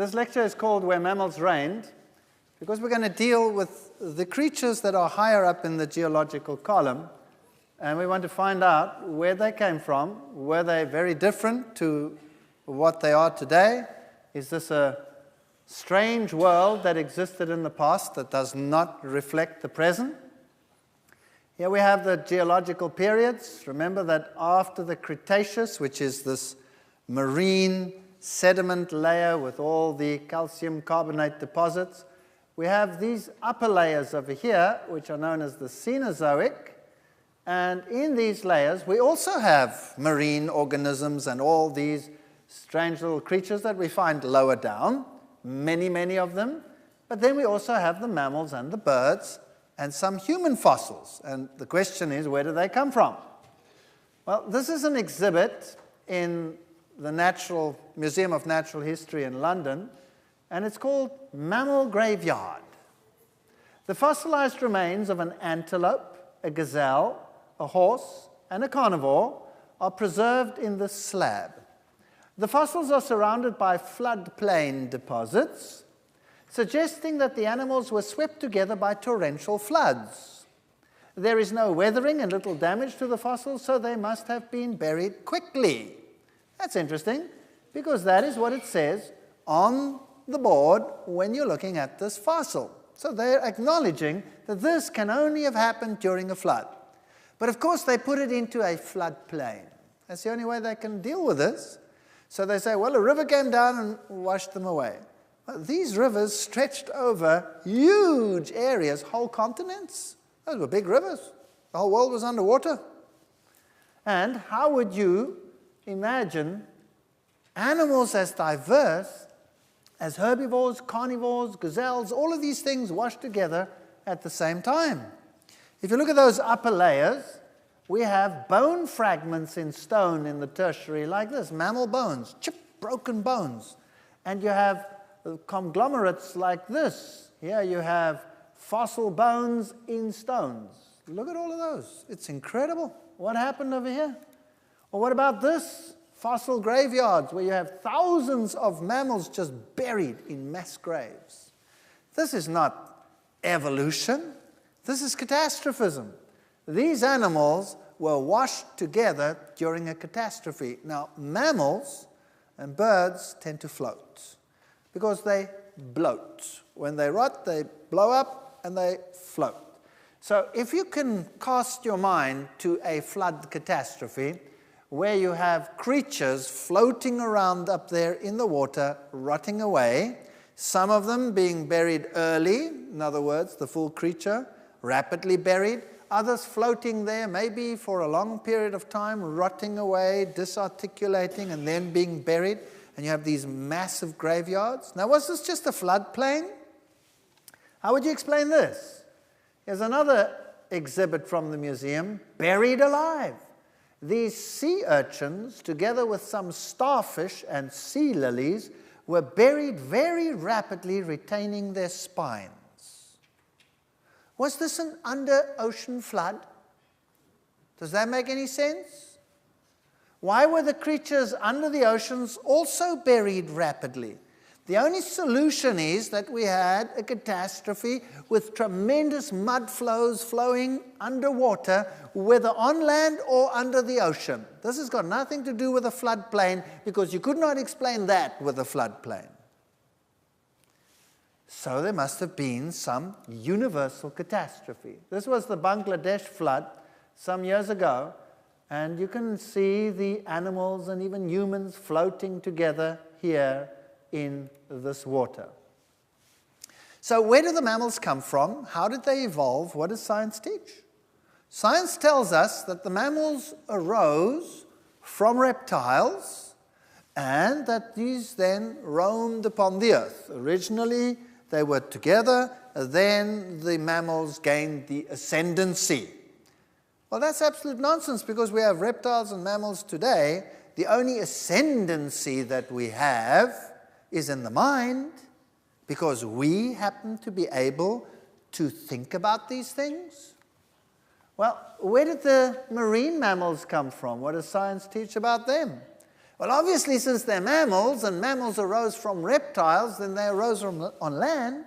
This lecture is called Where Mammals Reigned because we're going to deal with the creatures that are higher up in the geological column, and we want to find out where they came from. Were they very different to what they are today? Is this a strange world that existed in the past that does not reflect the present? Here we have the geological periods. Remember that after the Cretaceous, which is this marine sediment layer with all the calcium carbonate deposits, we have these upper layers over here, which are known as the Cenozoic. And in these layers, we also have marine organisms and all these strange little creatures that we find lower down, many, many of them. But then we also have the mammals and the birds and some human fossils. And the question is, where do they come from? Well, this is an exhibit in the Museum of Natural History in London, and it's called Mammal Graveyard. The fossilized remains of an antelope, a gazelle, a horse, and a carnivore are preserved in this slab. The fossils are surrounded by floodplain deposits, suggesting that the animals were swept together by torrential floods. There is no weathering and little damage to the fossils, so they must have been buried quickly. That's interesting, because that is what it says on the board when you're looking at this fossil. So they're acknowledging that this can only have happened during a flood. But of course, they put it into a floodplain. That's the only way they can deal with this. So they say, well, a river came down and washed them away. Well, these rivers stretched over huge areas, whole continents. Those were big rivers. The whole world was underwater. And how would you imagine animals as diverse as herbivores, carnivores, gazelles, all of these things washed together at the same time? If you look at those upper layers, we have bone fragments in stone in the tertiary like this, mammal bones, chipped, broken bones. And you have conglomerates like this. Here you have fossil bones in stones. Look at all of those. It's incredible. What happened over here? Or what about this? Fossil graveyards, where you have thousands of mammals just buried in mass graves. This is not evolution. This is catastrophism. These animals were washed together during a catastrophe. Now, mammals and birds tend to float because they bloat. When they rot, they blow up and they float. So if you can cast your mind to a flood catastrophe where you have creatures floating around up there in the water, rotting away, some of them being buried early, in other words, the full creature, rapidly buried, others floating there maybe for a long period of time, rotting away, disarticulating, and then being buried, and you have these massive graveyards. Now, was this just a floodplain? How would you explain this? Here's another exhibit from the museum, buried alive. These sea urchins, together with some starfish and sea lilies, were buried very rapidly, retaining their spines. Was this an under-ocean flood? Does that make any sense? Why were the creatures under the oceans also buried rapidly? The only solution is that we had a catastrophe with tremendous mud flows flowing underwater, whether on land or under the ocean. This has got nothing to do with a floodplain because you could not explain that with a floodplain. So there must have been some universal catastrophe. This was the Bangladesh flood some years ago, and you can see the animals and even humans floating together here in this water. So where do the mammals come from? How did they evolve? What does science teach? Science tells us that the mammals arose from reptiles and that these then roamed upon the earth. Originally, they were together, then the mammals gained the ascendancy. Well, that's absolute nonsense because we have reptiles and mammals today. The only ascendancy that we have is in the mind because we happen to be able to think about these things. Well, where did the marine mammals come from? What does science teach about them? Well, obviously, since they're mammals, and mammals arose from reptiles, then they arose on land.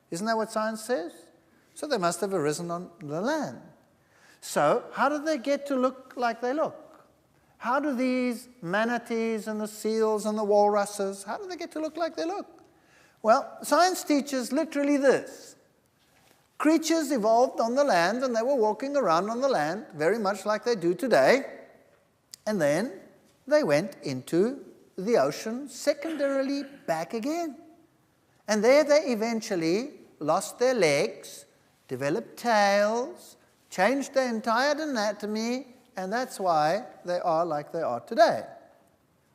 Isn't that what science says? So they must have arisen on the land. So how did they get to look like they look? How do these manatees and the seals and the walruses, how do they get to look like they look? Well, science teaches literally this. Creatures evolved on the land, and they were walking around on the land, very much like they do today. And then they went into the ocean, secondarily back again. And there they eventually lost their legs, developed tails, changed their entire anatomy, and that's why they are like they are today.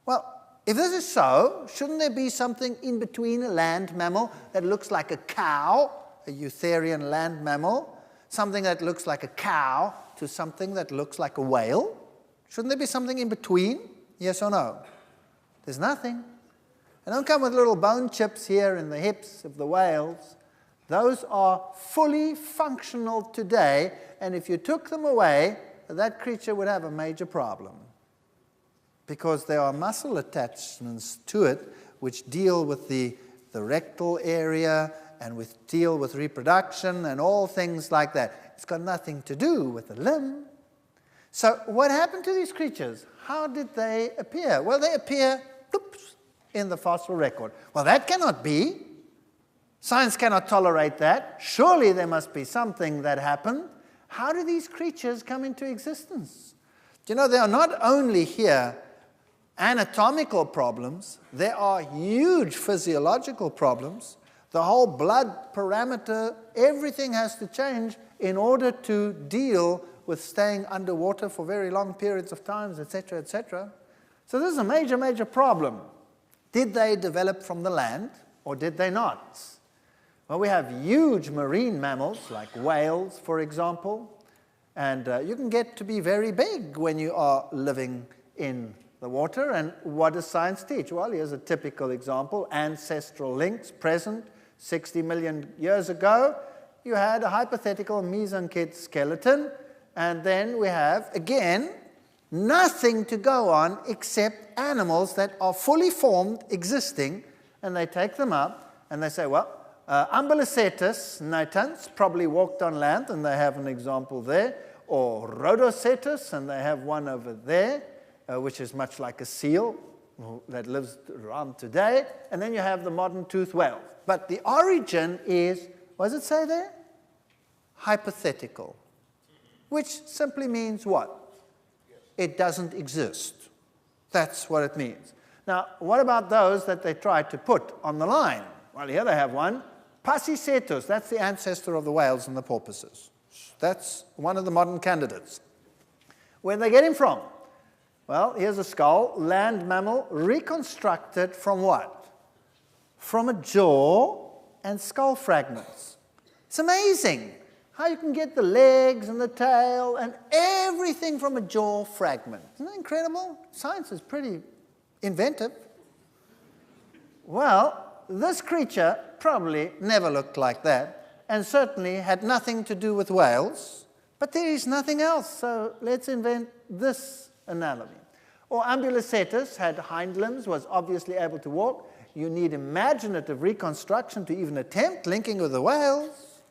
Well, if this is so, shouldn't there be something in between a land mammal that looks like a cow, a eutherian land mammal, something that looks like a cow to something that looks like a whale? Shouldn't there be something in between? Yes or no? There's nothing. And don't come with little bone chips here in the hips of the whales. Those are fully functional today, and if you took them away, that creature would have a major problem, because there are muscle attachments to it which deal with the rectal area and deal with reproduction and all things like that. It's got nothing to do with the limb. So what happened to these creatures? How did they appear? Well, they appear in the fossil record. Well, that cannot be. Science cannot tolerate that. Surely there must be something that happened. How do these creatures come into existence? Do you know, there are not only here anatomical problems, there are huge physiological problems. The whole blood parameter, everything has to change in order to deal with staying underwater for very long periods of time, etc., etc. So this is a major, major problem. Did they develop from the land, or did they not? Well, we have huge marine mammals, like whales, for example, and you can get to be very big when you are living in the water. And what does science teach? Well, here's a typical example. Ancestral links present 60 million years ago. You had a hypothetical mesonkid skeleton, and then we have, again, nothing to go on except animals that are fully formed, existing, and they take them up, and they say, well, Ambulocetus nitans probably walked on land, and they have an example there, or Rhodocetus, and they have one over there, which is much like a seal that lives around today, and then you have the modern toothed whale. But the origin is, what does it say there? Hypothetical, which simply means what? It doesn't exist. That's what it means. Now, what about those that they tried to put on the line? Well, here they have one. Pasicetus, that's the ancestor of the whales and the porpoises. That's one of the modern candidates. Where did they get him from? Well, here's a skull, land mammal, reconstructed from what? From a jaw and skull fragments. It's amazing how you can get the legs and the tail and everything from a jaw fragment. Isn't that incredible? Science is pretty inventive. Well, this creature probably never looked like that, and certainly had nothing to do with whales, but there is nothing else, so let's invent this analogy. Or Ambulocetus had hind limbs, was obviously able to walk. You need imaginative reconstruction to even attempt linking with the whales.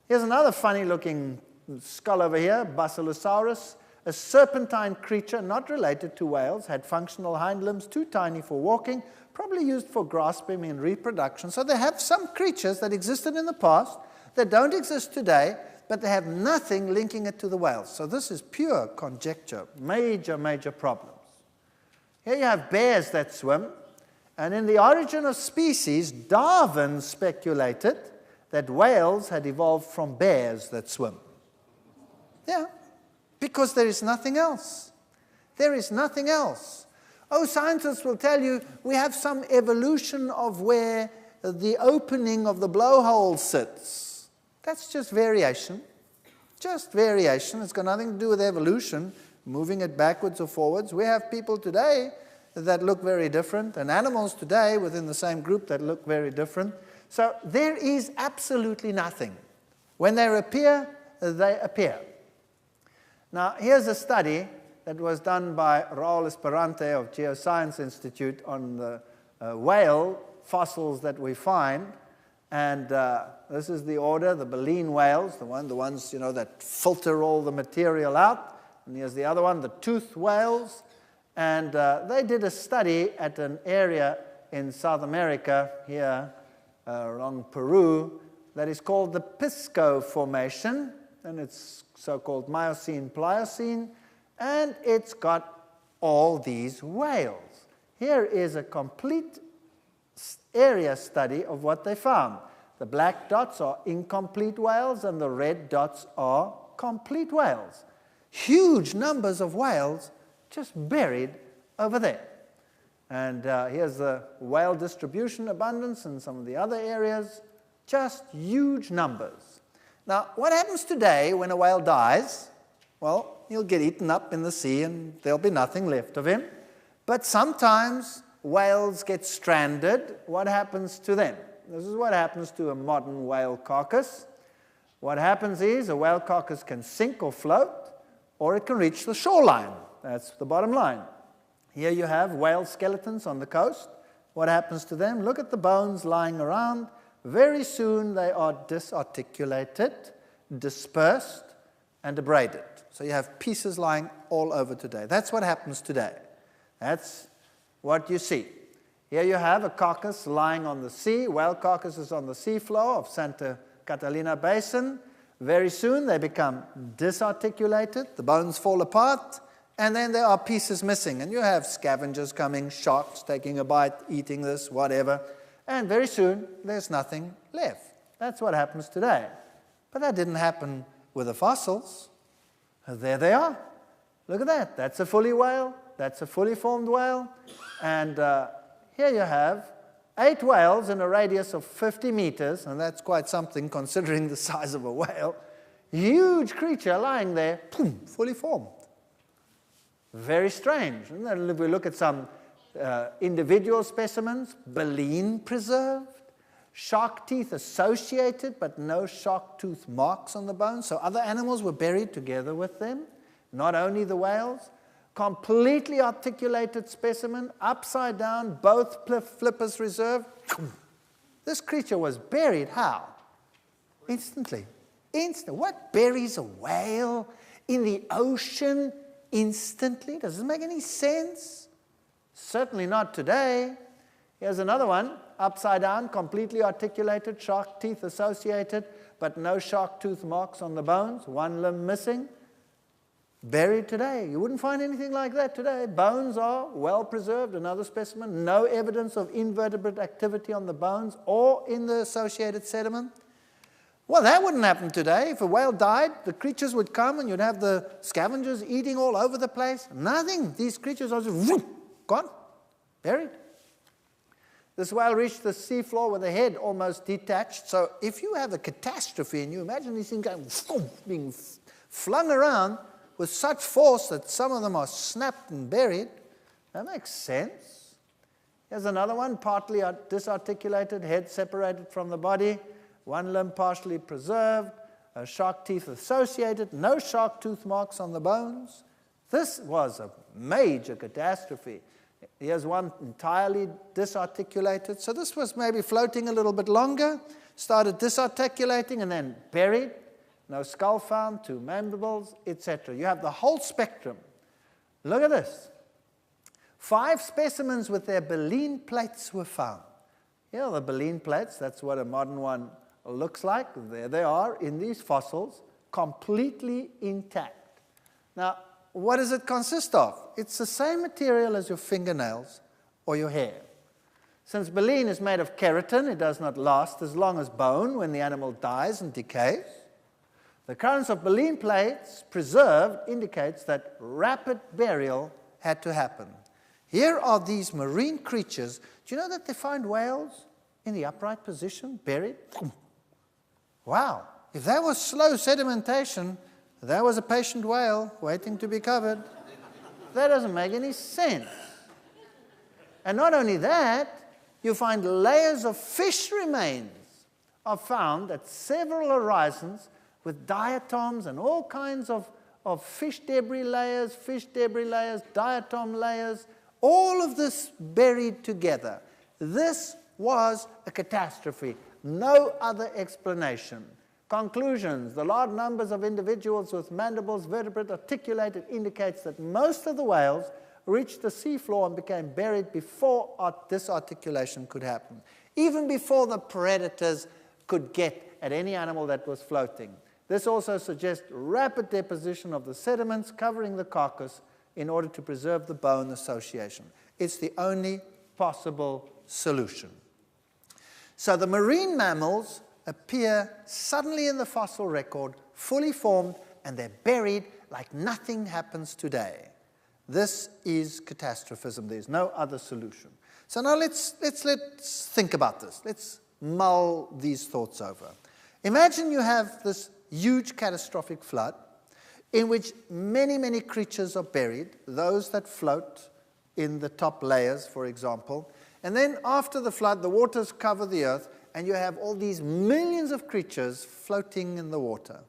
Here's another funny-looking skull over here, Basilosaurus, a serpentine creature not related to whales, had functional hind limbs, too tiny for walking, probably used for grasping and reproduction. So they have some creatures that existed in the past that don't exist today, but they have nothing linking it to the whales. So this is pure conjecture, major, major problems. Here you have bears that swim, and in the origin of species, Darwin speculated that whales had evolved from bears that swim. Yeah, because there is nothing else. There is nothing else. Oh, scientists will tell you we have some evolution of where the opening of the blowhole sits. That's just variation. Just variation. It's got nothing to do with evolution, moving it backwards or forwards. We have people today that look very different, and animals today within the same group that look very different. So there is absolutely nothing. When they appear, they appear. Now, here's a study that was done by Raul Esperante of Geoscience Institute on the whale fossils that we find. And this is the order, the baleen whales, the ones that filter all the material out. And here's the other one, the toothed whales. And they did a study at an area in South America, here along Peru, that is called the Pisco Formation. And it's so-called Miocene-Pliocene. And it's got all these whales. Here is a complete area study of what they found. The black dots are incomplete whales, and the red dots are complete whales. Huge numbers of whales just buried over there. And here's the whale distribution abundance in some of the other areas. Just huge numbers. Now, what happens today when a whale dies? Well, he'll get eaten up in the sea, and there'll be nothing left of him. But sometimes whales get stranded. What happens to them? This is what happens to a modern whale carcass. What happens is a whale carcass can sink or float, or it can reach the shoreline. That's the bottom line. Here you have whale skeletons on the coast. What happens to them? Look at the bones lying around. Very soon they are disarticulated, dispersed, and abraded. So you have pieces lying all over today. That's what happens today. That's what you see. Here you have a carcass lying on the sea. Whale carcasses on the seafloor of Santa Catalina Basin. Very soon they become disarticulated, the bones fall apart, and then there are pieces missing. And you have scavengers coming, sharks taking a bite, eating this, whatever. And very soon there's nothing left. That's what happens today. But that didn't happen with the fossils. There they are. Look at that. That's a fully whale. That's a fully formed whale. And here you have 8 whales in a radius of 50 meters, and that's quite something considering the size of a whale. Huge creature lying there, boom, fully formed. Very strange. And then if we look at some individual specimens, baleen preserved, shark teeth associated, but no shark tooth marks on the bones. So other animals were buried together with them, not only the whales. Completely articulated specimen, upside down, both flippers reserved. This creature was buried how? Instantly. What buries a whale in the ocean instantly? Does it make any sense? Certainly not today. Here's another one, upside down, completely articulated, shark teeth associated, but no shark tooth marks on the bones, one limb missing. Buried today. You wouldn't find anything like that today. Bones are well preserved, another specimen. No evidence of invertebrate activity on the bones or in the associated sediment. Well, that wouldn't happen today. If a whale died, the creatures would come and you'd have the scavengers eating all over the place. Nothing. These creatures are just whoop, gone, buried. This whale reached the seafloor with the head almost detached. So if you have a catastrophe and you imagine these things going, being flung around, with such force that some of them are snapped and buried, that makes sense. Here's another one, partly disarticulated, head separated from the body, one limb partially preserved, shark teeth associated, no shark tooth marks on the bones. This was a major catastrophe. Here's one entirely disarticulated. So this was maybe floating a little bit longer, started disarticulating and then buried. No skull found, 2 mandibles, etc. You have the whole spectrum. Look at this. 5 specimens with their baleen plates were found. Here are the baleen plates. That's what a modern one looks like. There they are in these fossils, completely intact. Now, what does it consist of? It's the same material as your fingernails or your hair. Since baleen is made of keratin, it does not last as long as bone when the animal dies and decays. The occurrence of baleen plates preserved indicates that rapid burial had to happen. Here are these marine creatures. Do you know that they find whales in the upright position, buried? Wow. If that was slow sedimentation, that was a patient whale waiting to be covered. That doesn't make any sense. And not only that, you find layers of fish remains are found at several horizons with diatoms and all kinds of of fish debris layers, diatom layers, all of this buried together. This was a catastrophe. No other explanation. Conclusions. The large numbers of individuals with mandibles, vertebrate, articulated indicates that most of the whales reached the seafloor and became buried before this articulation could happen, even before the predators could get at any animal that was floating. This also suggests rapid deposition of the sediments covering the carcass in order to preserve the bone association. It's the only possible solution. So the marine mammals appear suddenly in the fossil record, fully formed, and they're buried like nothing happens today. This is catastrophism. There's no other solution. So now let's think about this. Let's mull these thoughts over. Imagine you have this huge catastrophic flood in which many, many creatures are buried, those that float in the top layers, for example. And then after the flood, the waters cover the earth, and you have all these millions of creatures floating in the water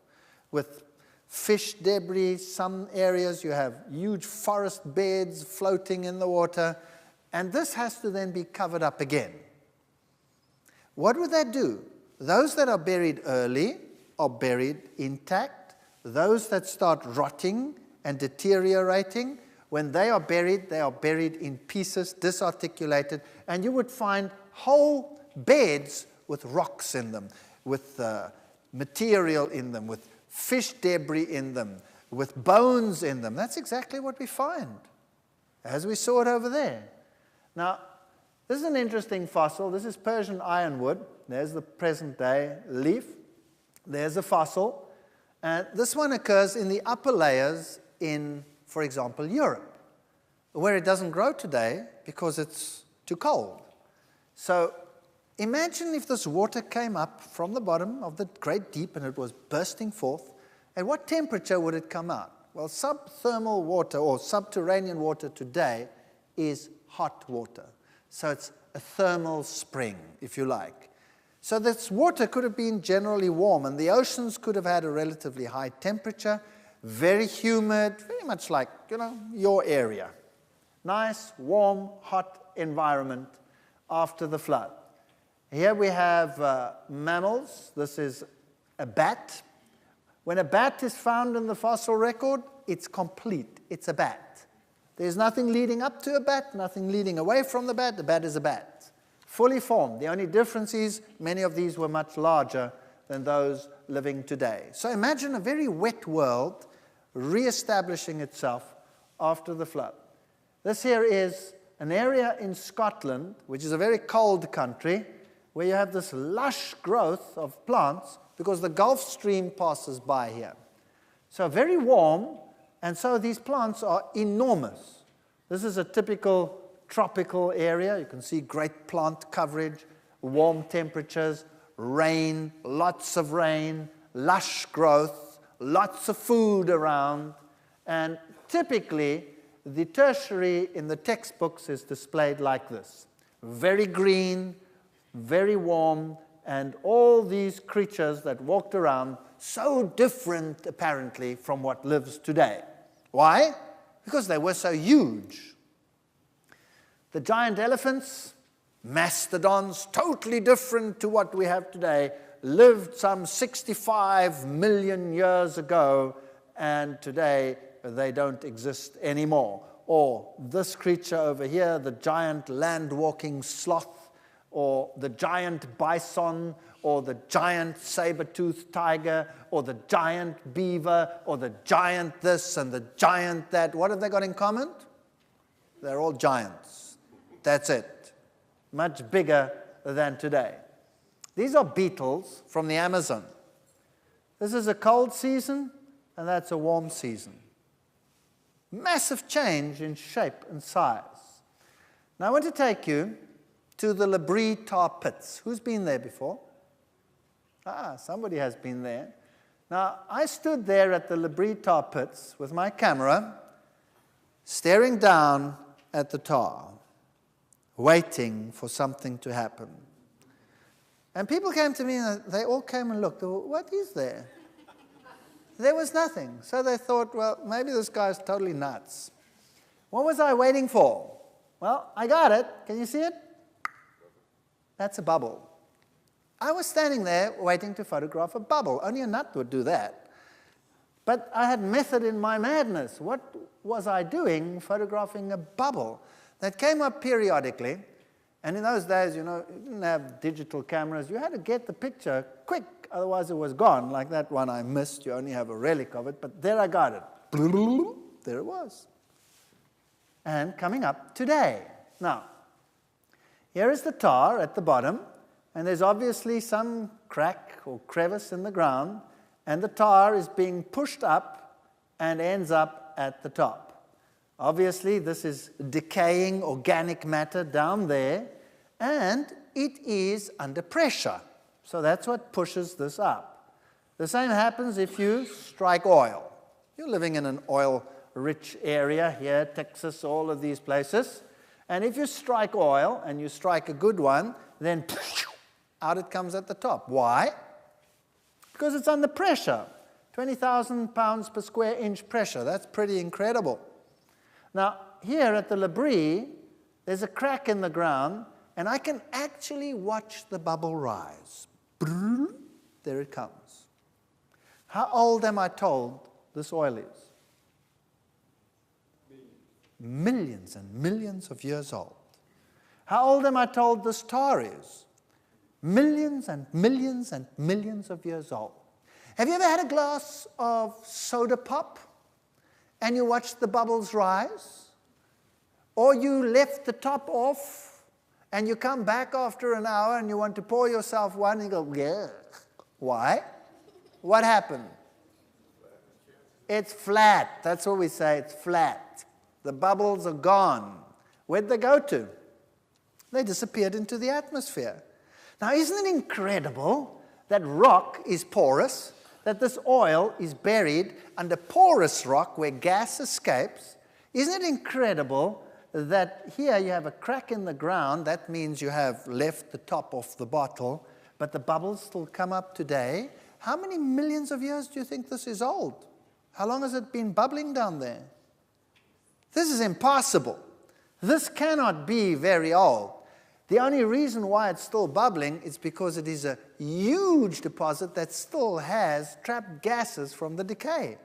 with fish debris. Some areas you have huge forest beds floating in the water, and this has to then be covered up again. What would that do? Those that are buried early are buried intact. Those that start rotting and deteriorating, when they are buried in pieces, disarticulated, and you would find whole beds with rocks in them, with material in them, with fish debris in them, with bones in them. That's exactly what we find, as we saw it over there. Now, this is an interesting fossil. This is Persian ironwood. There's the present-day leaf. There's a fossil. This one occurs in the upper layers in, for example, Europe, where it doesn't grow today because it's too cold. So imagine if this water came up from the bottom of the great deep and it was bursting forth. At what temperature would it come out? Well, subthermal water or subterranean water today is hot water. So it's a thermal spring, if you like. So this water could have been generally warm, and the oceans could have had a relatively high temperature, very humid, very much like, your area. Nice, warm, hot environment after the flood. Here we have mammals. This is a bat. When a bat is found in the fossil record, it's complete. It's a bat. There's nothing leading up to a bat, nothing leading away from the bat. The bat is a bat. Fully formed. The only difference is many of these were much larger than those living today. So imagine a very wet world reestablishing itself after the flood. This here is an area in Scotland, which is a very cold country, where you have this lush growth of plants because the Gulf Stream passes by here. So very warm, and so these plants are enormous. This is a typical tropical area. You can see great plant coverage, warm temperatures, rain, lots of rain, lush growth, lots of food around, and typically the tertiary in the textbooks is displayed like this. Very green, very warm, and all these creatures that walked around, so different apparently from what lives today. Why? Because they were so huge. The giant elephants, mastodons, totally different to what we have today, lived some 65 million years ago, and today they don't exist anymore. Or this creature over here, the giant land-walking sloth, or the giant bison, or the giant saber-toothed tiger, or the giant beaver, or the giant this and the giant that. What have they got in common? They're all giants. That's it. Much bigger than today. These are beetles from the Amazon. This is a cold season, and that's a warm season. Massive change in shape and size. Now I want to take you to the Labrie tar pits. Who's been there before? Somebody has been there. Now, I stood there at the Labrie tar pits with my camera, staring down at the tar, waiting for something to happen. And people came to me, and they all came and looked. What is there? there was nothing. So they thought, well, maybe this guy's totally nuts. What was I waiting for? Well, I got it. Can you see it? That's a bubble. I was standing there waiting to photograph a bubble. Only a nut would do that. But I had method in my madness. What was I doing photographing a bubble that came up periodically? And in those days, you didn't have digital cameras. You had to get the picture quick, otherwise it was gone. Like that one I missed. You only have a relic of it. But there I got it. There it was. And coming up today. Now, here is the tar at the bottom. And there's obviously some crack or crevice in the ground. And the tar is being pushed up and ends up at the top. Obviously, this is decaying organic matter down there, and it is under pressure. So that's what pushes this up. The same happens if you strike oil. You're living in an oil-rich area here, Texas, all of these places. And if you strike oil, and you strike a good one, then out it comes at the top. Why? Because it's under pressure. 20,000 pounds per square inch pressure. That's pretty incredible. Now, here at the Labrie, there's a crack in the ground, and I can actually watch the bubble rise. There it comes. How old am I told this oil is? Millions and millions of years old. How old am I told this tar is? Millions and millions and millions of years old. Have you ever had a glass of soda pop and you watched the bubbles rise? Or you left the top off and you come back after an hour and you want to pour yourself one and you go, yeah. Why? What happened? It's flat. That's what we say, it's flat. The bubbles are gone. Where'd they go to? They disappeared into the atmosphere. Now, isn't it incredible that rock is porous, that this oil is buried under porous rock where gas escapes? Isn't it incredible that here you have a crack in the ground? That means you have left the top off the bottle, but the bubbles still come up today. How many millions of years do you think this is old? How long has it been bubbling down there? This is impossible. This cannot be very old. The only reason why it's still bubbling is because it is a huge deposit that still has trapped gases from the decay.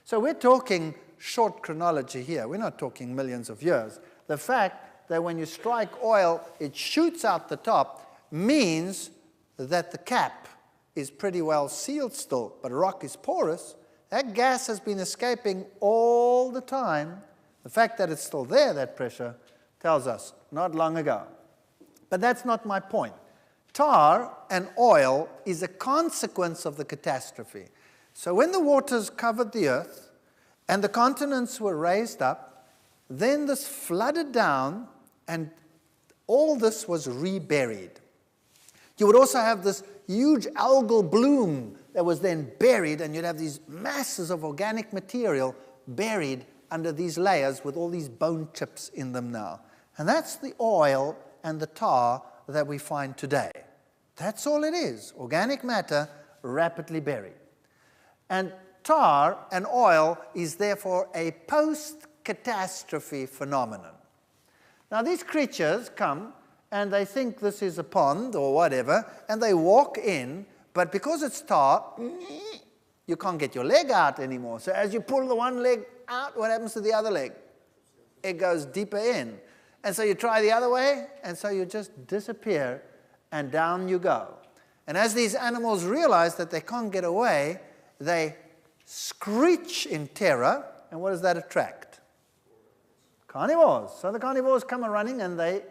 So we're talking short chronology here. We're not talking millions of years. The fact that when you strike oil, it shoots out the top means that the cap is pretty well sealed still, but rock is porous. That gas has been escaping all the time. The fact that it's still there, that pressure, tells us not long ago. But that's not my point. Tar and oil is a consequence of the catastrophe. So when the waters covered the earth and the continents were raised up, then this flooded down and all this was reburied. You would also have this huge algal bloom that was then buried, and you'd have these masses of organic material buried under these layers with all these bone chips in them now. And that's the oil and the tar that we find today. That's all it is, organic matter rapidly buried. And tar and oil is therefore a post-catastrophe phenomenon. Now these creatures come and they think this is a pond or whatever, and they walk in, but because it's tar, you can't get your leg out anymore. So as you pull the one leg out, what happens to the other leg? It goes deeper in. And so you try the other way, and so you just disappear, and down you go. And as these animals realize that they can't get away, they screech in terror, and what does that attract? Carnivores. So the carnivores come running, and they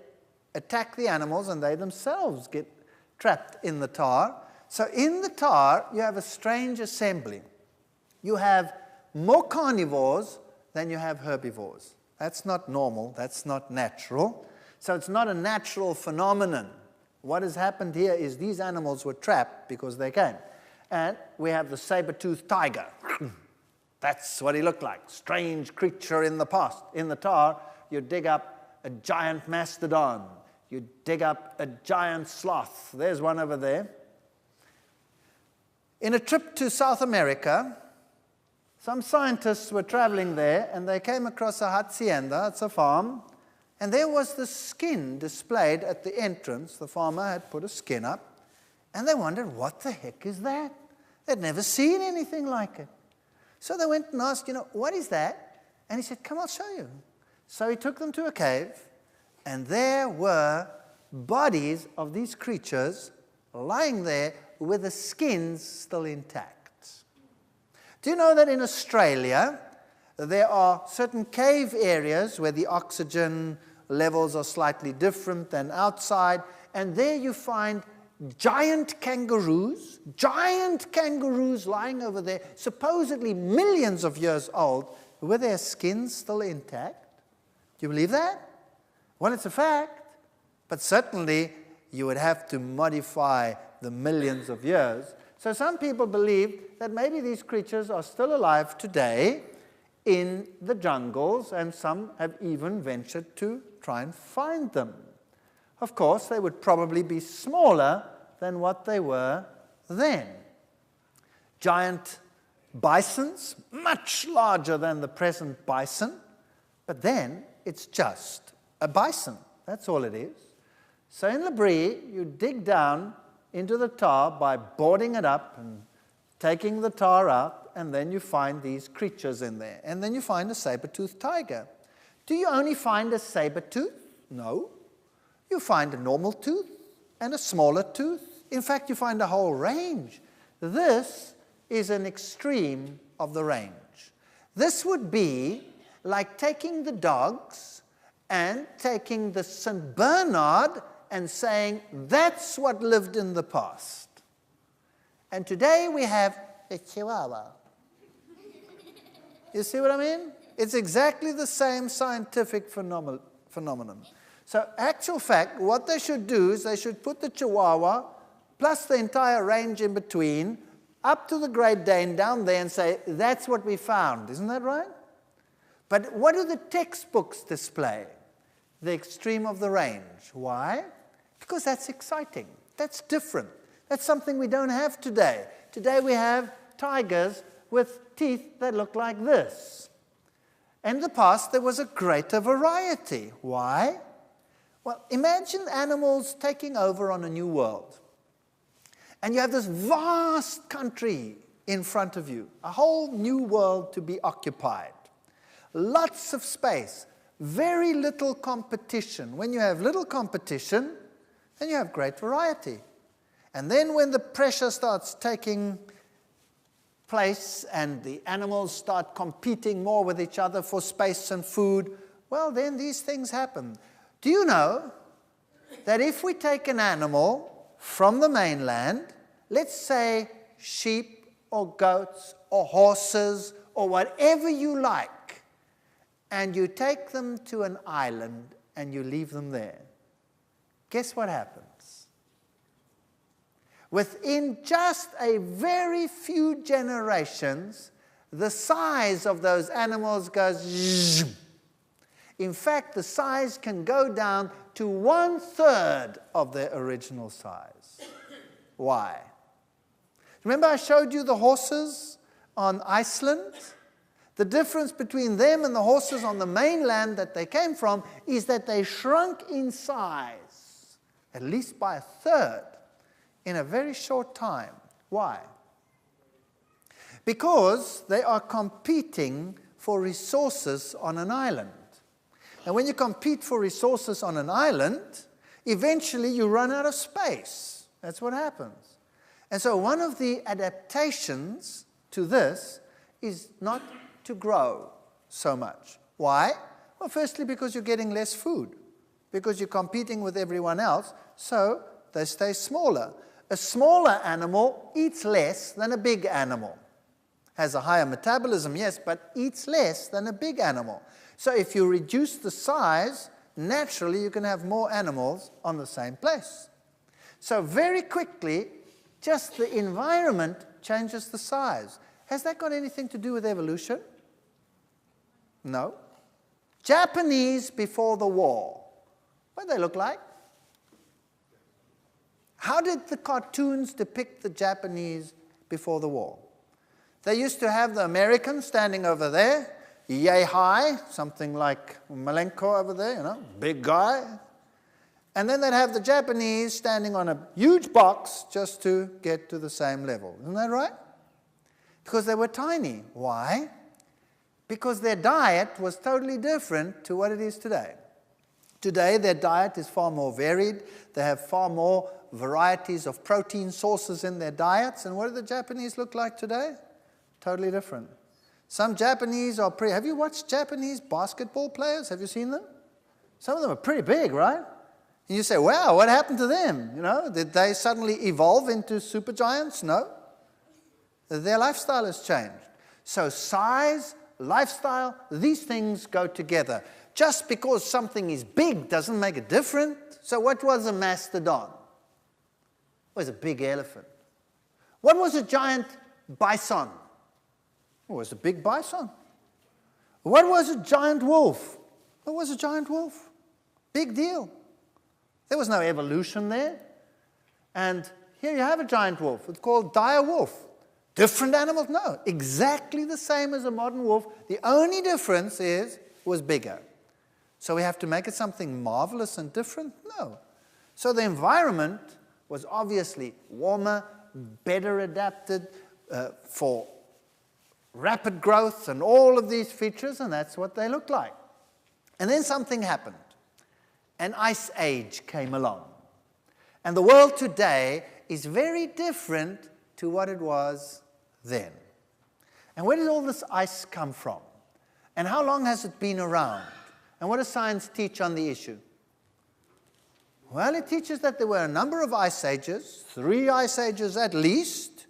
attack the animals, and they themselves get trapped in the tar. So in the tar, you have a strange assembly. You have more carnivores than you have herbivores. That's not normal, that's not natural. So it's not a natural phenomenon. What has happened here is these animals were trapped because they came. And we have the saber-toothed tiger. That's what he looked like. Strange creature in the past. In the tar, you dig up a giant mastodon. You dig up a giant sloth. There's one over there. In a trip to South America, some scientists were traveling there, and they came across a hacienda, it's a farm, and there was the skin displayed at the entrance. The farmer had put a skin up, and they wondered, what the heck is that? They'd never seen anything like it. So they went and asked, what is that? And he said, come, I'll show you. So he took them to a cave, and there were bodies of these creatures lying there with the skins still intact. Do you know that in Australia, there are certain cave areas where the oxygen levels are slightly different than outside, and there you find giant kangaroos lying over there, supposedly millions of years old, with their skins still intact? Do you believe that? Well, it's a fact, but certainly you would have to modify the millions of years. So some people believe that maybe these creatures are still alive today in the jungles, and some have even ventured to try and find them. Of course, they would probably be smaller than what they were then. Giant bisons, much larger than the present bison, but then it's just a bison. That's all it is. So in Labrie, you dig down into the tar by boarding it up and taking the tar out, and then you find these creatures in there. And then you find a saber-toothed tiger. Do you only find a saber-tooth? No. You find a normal tooth and a smaller tooth. In fact, you find a whole range. This is an extreme of the range. This would be like taking the dogs and taking the St. Bernard and saying, that's what lived in the past. And today we have a Chihuahua. You see what I mean? It's exactly the same scientific phenomenon. So, actual fact, what they should do is they should put the Chihuahua plus the entire range in between up to the Great Dane down there and say, that's what we found. Isn't that right? But what do the textbooks display? The extreme of the range. Why? Because that's exciting. That's different. That's something we don't have today. Today we have tigers with teeth that look like this. In the past, there was a greater variety. Why? Well, imagine animals taking over on a new world. And you have this vast country in front of you, a whole new world to be occupied. Lots of space, very little competition. When you have little competition, then you have great variety. And then when the pressure starts taking place and the animals start competing more with each other for space and food, well, then these things happen. Do you know that if we take an animal from the mainland, let's say sheep or goats or horses or whatever you like, and you take them to an island and you leave them there, guess what happens? Within just a very few generations, the size of those animals goes zoom. In fact, the size can go down to 1/3 of their original size. Why? Remember I showed you the horses on Iceland? The difference between them and the horses on the mainland that they came from is that they shrunk in size, at least by 1/3, in a very short time. Why? Because they are competing for resources on an island. And when you compete for resources on an island, eventually you run out of space. That's what happens. And so one of the adaptations to this is not to grow so much. Why? Well, firstly, because you're getting less food, because you're competing with everyone else, so they stay smaller. A smaller animal eats less than a big animal. Has a higher metabolism, yes, but eats less than a big animal. So if you reduce the size, naturally you can have more animals on the same place. So very quickly, just the environment changes the size. Has that got anything to do with evolution? No. Japanese before the war. What did they look like? How did the cartoons depict the Japanese before the war? They used to have the Americans standing over there, yay high, something like Malenko over there, you know, big guy. And then they'd have the Japanese standing on a huge box just to get to the same level. Isn't that right? Because they were tiny. Why? Because their diet was totally different to what it is today. Today, their diet is far more varied. They have far more varieties of protein sources in their diets. And what do the Japanese look like today? Totally different. Some Japanese are pretty... Have you watched Japanese basketball players? Have you seen them? Some of them are pretty big, right? And you say, wow, what happened to them? You know, did they suddenly evolve into supergiants? No. Their lifestyle has changed. So size, lifestyle, these things go together. Just because something is big doesn't make it different. So what was a mastodon? It was a big elephant. What was a giant bison? It was a big bison. What was a giant wolf? What was a giant wolf? Big deal. There was no evolution there. And here you have a giant wolf. It's called dire wolf. Different animals? No. Exactly the same as a modern wolf. The only difference was bigger. So we have to make it something marvelous and different? No. So the environment was obviously warmer, better adapted for rapid growth and all of these features, and that's what they looked like. And then something happened. An ice age came along. And the world today is very different to what it was then. And where did all this ice come from? And how long has it been around? And what does science teach on the issue? Well, it teaches that there were a number of ice ages, 3 ice ages at least,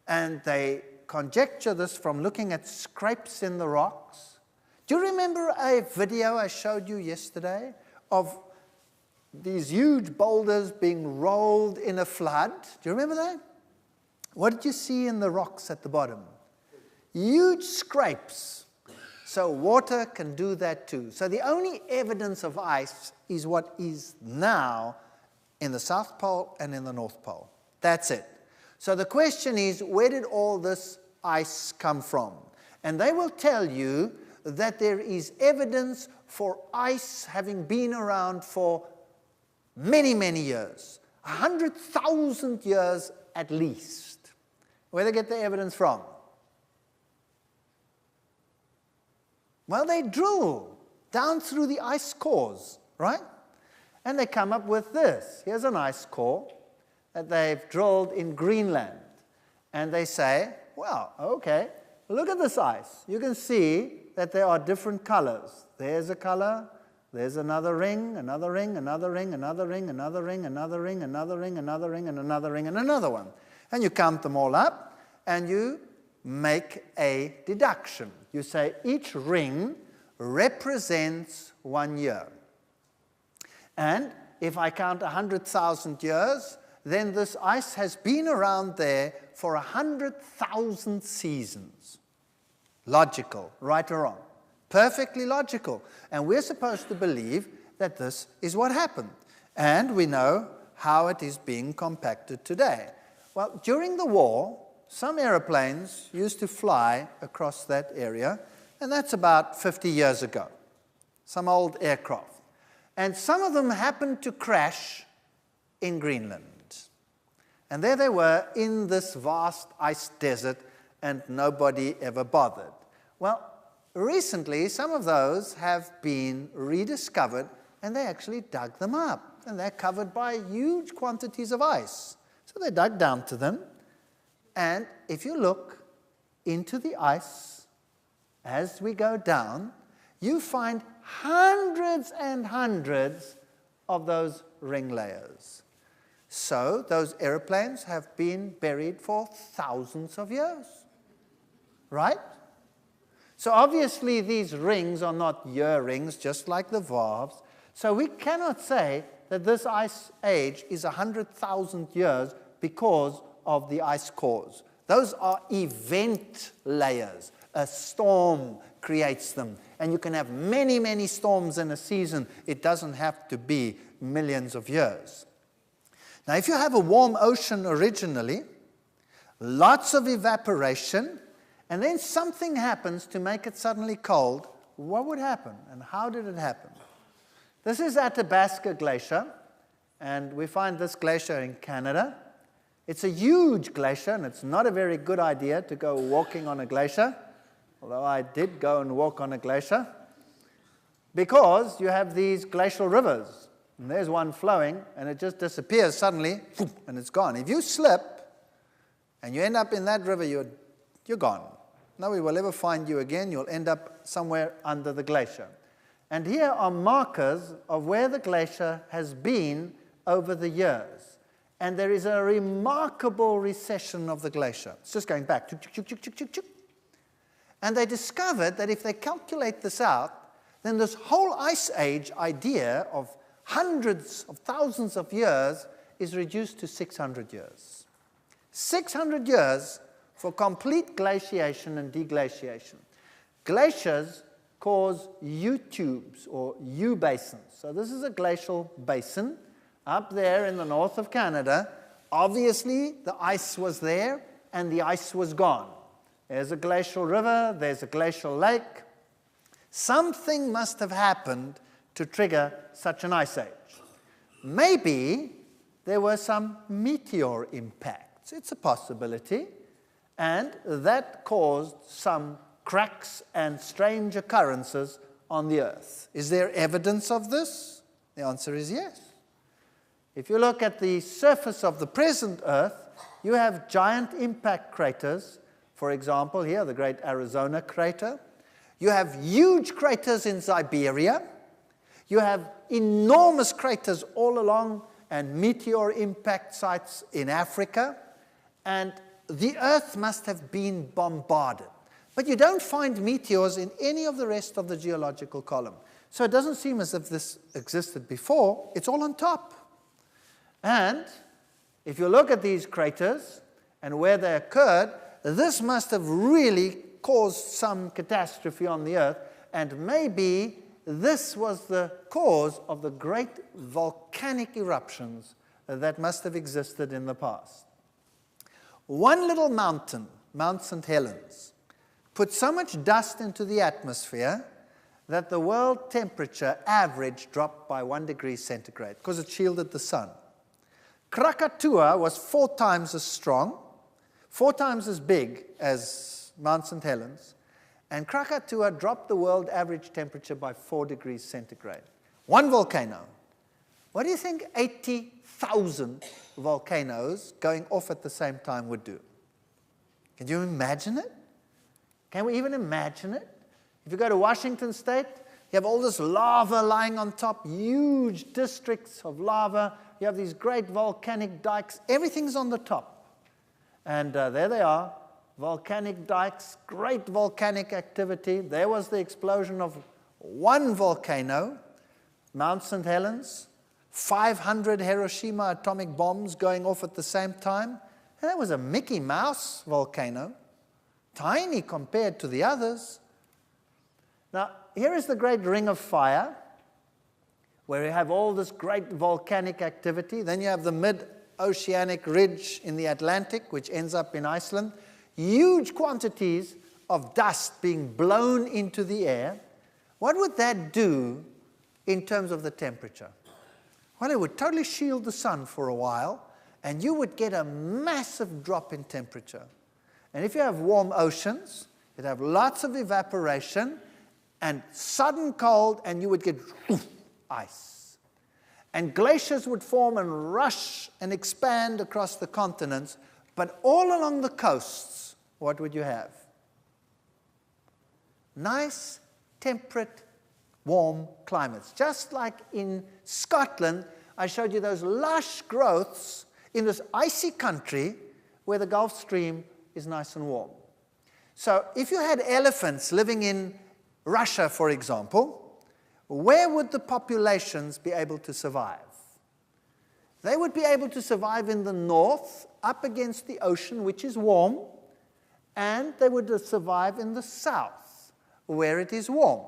and they conjecture this from looking at scrapes in the rocks. Do you remember a video I showed you yesterday of these huge boulders being rolled in a flood? Do you remember that? What did you see in the rocks at the bottom? Huge scrapes. So water can do that too. So the only evidence of ice is what is now in the South Pole and in the North Pole. That's it. So the question is, where did all this ice come from? And they will tell you that there is evidence for ice having been around for many, many years. 100,000 years at least. Where do they get the evidence from? Well, they drill down through the ice cores, right? And they come up with this. Here's an ice core that they've drilled in Greenland. And they say, well, okay, look at this ice. You can see that there are different colors. There's a color, there's another ring, another ring, another ring, another ring, another ring, another ring, another ring, another ring, and another ring, and another one. And you count them all up, and you make a deduction. You say each ring represents 1 year. And if I count 100,000 years, then this ice has been around there for 100,000 seasons. Logical, right or wrong? Perfectly logical. And we're supposed to believe that this is what happened. And we know how it is being compacted today. Well, during the war, some airplanes used to fly across that area, and that's about 50 years ago. Some old aircraft. And some of them happened to crash in Greenland. And there they were in this vast ice desert, and nobody ever bothered. Well, recently, some of those have been rediscovered, and they actually dug them up. And they're covered by huge quantities of ice. So they dug down to them. And if you look into the ice as we go down, you find hundreds and hundreds of those ring layers. So those airplanes have been buried for thousands of years, right? So obviously these rings are not year rings, just like the valves. So we cannot say that this ice age is 100,000 years because of the ice cores. Those are event layers. A storm creates them. And you can have many, many storms in a season. It doesn't have to be millions of years. Now, if you have a warm ocean originally, lots of evaporation, and then something happens to make it suddenly cold, what would happen, and how did it happen? This is Athabasca Glacier, and we find this glacier in Canada. It's a huge glacier, and it's not a very good idea to go walking on a glacier, although I did go and walk on a glacier, because you have these glacial rivers. And there's one flowing, and it just disappears suddenly, and it's gone. If you slip, and you end up in that river, you're gone. Nobody will ever find you again. You'll end up somewhere under the glacier. And here are markers of where the glacier has been over the years. And there is a remarkable recession of the glacier. It's just going back. And they discovered that if they calculate this out, then this whole ice age idea of hundreds of thousands of years is reduced to 600 years. 600 years for complete glaciation and deglaciation. Glaciers cause U-tubes or U-basins. So this is a glacial basin up there in the north of Canada. Obviously, the ice was there and the ice was gone. There's a glacial river, there's a glacial lake. Something must have happened to trigger such an ice age. Maybe there were some meteor impacts. It's a possibility. And that caused some cracks and strange occurrences on the Earth. Is there evidence of this? The answer is yes. If you look at the surface of the present Earth, you have giant impact craters. For example, here, the Great Arizona Crater. You have huge craters in Siberia. You have enormous craters all along and meteor impact sites in Africa. And the Earth must have been bombarded. But you don't find meteors in any of the rest of the geological column. So it doesn't seem as if this existed before. It's all on top. And if you look at these craters and where they occurred, this must have really caused some catastrophe on the Earth. And maybe this was the cause of the great volcanic eruptions that must have existed in the past. One little mountain, Mount St. Helens, put so much dust into the atmosphere that the world temperature average dropped by 1 degree centigrade because it shielded the sun. Krakatoa was 4 times as strong, 4 times as big as Mount St. Helens, and Krakatoa dropped the world average temperature by 4 degrees centigrade. One volcano. What do you think 80,000 volcanoes going off at the same time would do? Can you imagine it? Can we even imagine it? If you go to Washington State, you have all this lava lying on top, huge districts of lava. You have these great volcanic dikes. Everything's on the top. And there they are, volcanic dikes, great volcanic activity. There was the explosion of one volcano, Mount St. Helens, 500 Hiroshima atomic bombs going off at the same time. And that was a Mickey Mouse volcano, tiny compared to the others. Now, here is the Great Ring of Fire, where you have all this great volcanic activity. Then you have the mid-oceanic ridge in the Atlantic, which ends up in Iceland. Huge quantities of dust being blown into the air. What would that do in terms of the temperature? Well, it would totally shield the sun for a while, and you would get a massive drop in temperature. And if you have warm oceans, you'd have lots of evaporation and sudden cold, and you would get ice. And glaciers would form and rush and expand across the continents, but all along the coasts, what would you have? Nice, temperate, warm climates. Just like in Scotland, I showed you those lush growths in this icy country where the Gulf Stream is nice and warm. So if you had elephants living in Russia, for example, where would the populations be able to survive? They would be able to survive in the north, up against the ocean, which is warm, and they would survive in the south, where it is warm.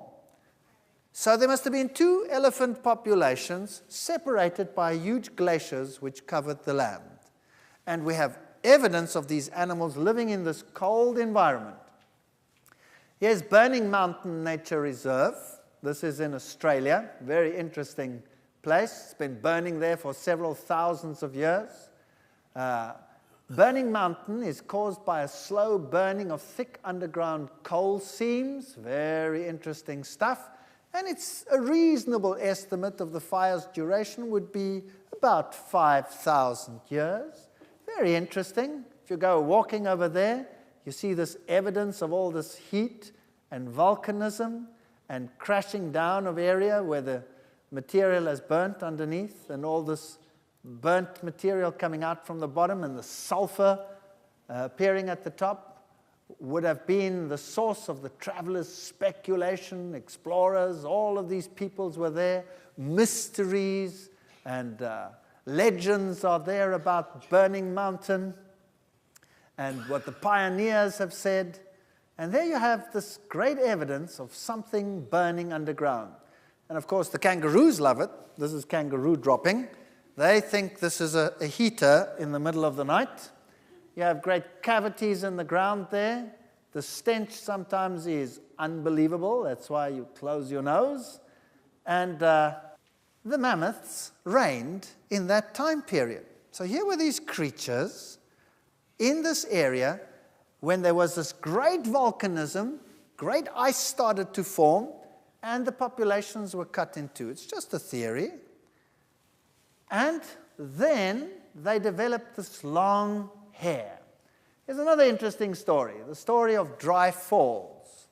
So there must have been 2 elephant populations separated by huge glaciers which covered the land. And we have evidence of these animals living in this cold environment. Here's Burning Mountain Nature Reserve. This is in Australia. Very interesting place. It's been burning there for several thousands of years. Burning Mountain is caused by a slow burning of thick underground coal seams. Very interesting stuff. And it's a reasonable estimate of the fire's duration would be about 5,000 years. Very interesting. If you go walking over there, you see this evidence of all this heat and volcanism and crashing down of area where the material has burnt underneath, and all this burnt material coming out from the bottom, and the sulfur appearing at the top would have been the source of the travelers' speculation, explorers. All of these peoples were there. Mysteries and legends are there about Burning Mountain and what the pioneers have said. And there you have this great evidence of something burning underground. And of course, the kangaroos love it. This is kangaroo dropping. They think this is a heater in the middle of the night. You have great cavities in the ground there. The stench sometimes is unbelievable. That's why you close your nose. And the mammoths reigned in that time period. So here were these creatures in this area when there was this great volcanism, great ice started to form, and the populations were cut in two. It's just a theory. And then they developed this long hair. Here's another interesting story, the story of Dry Falls.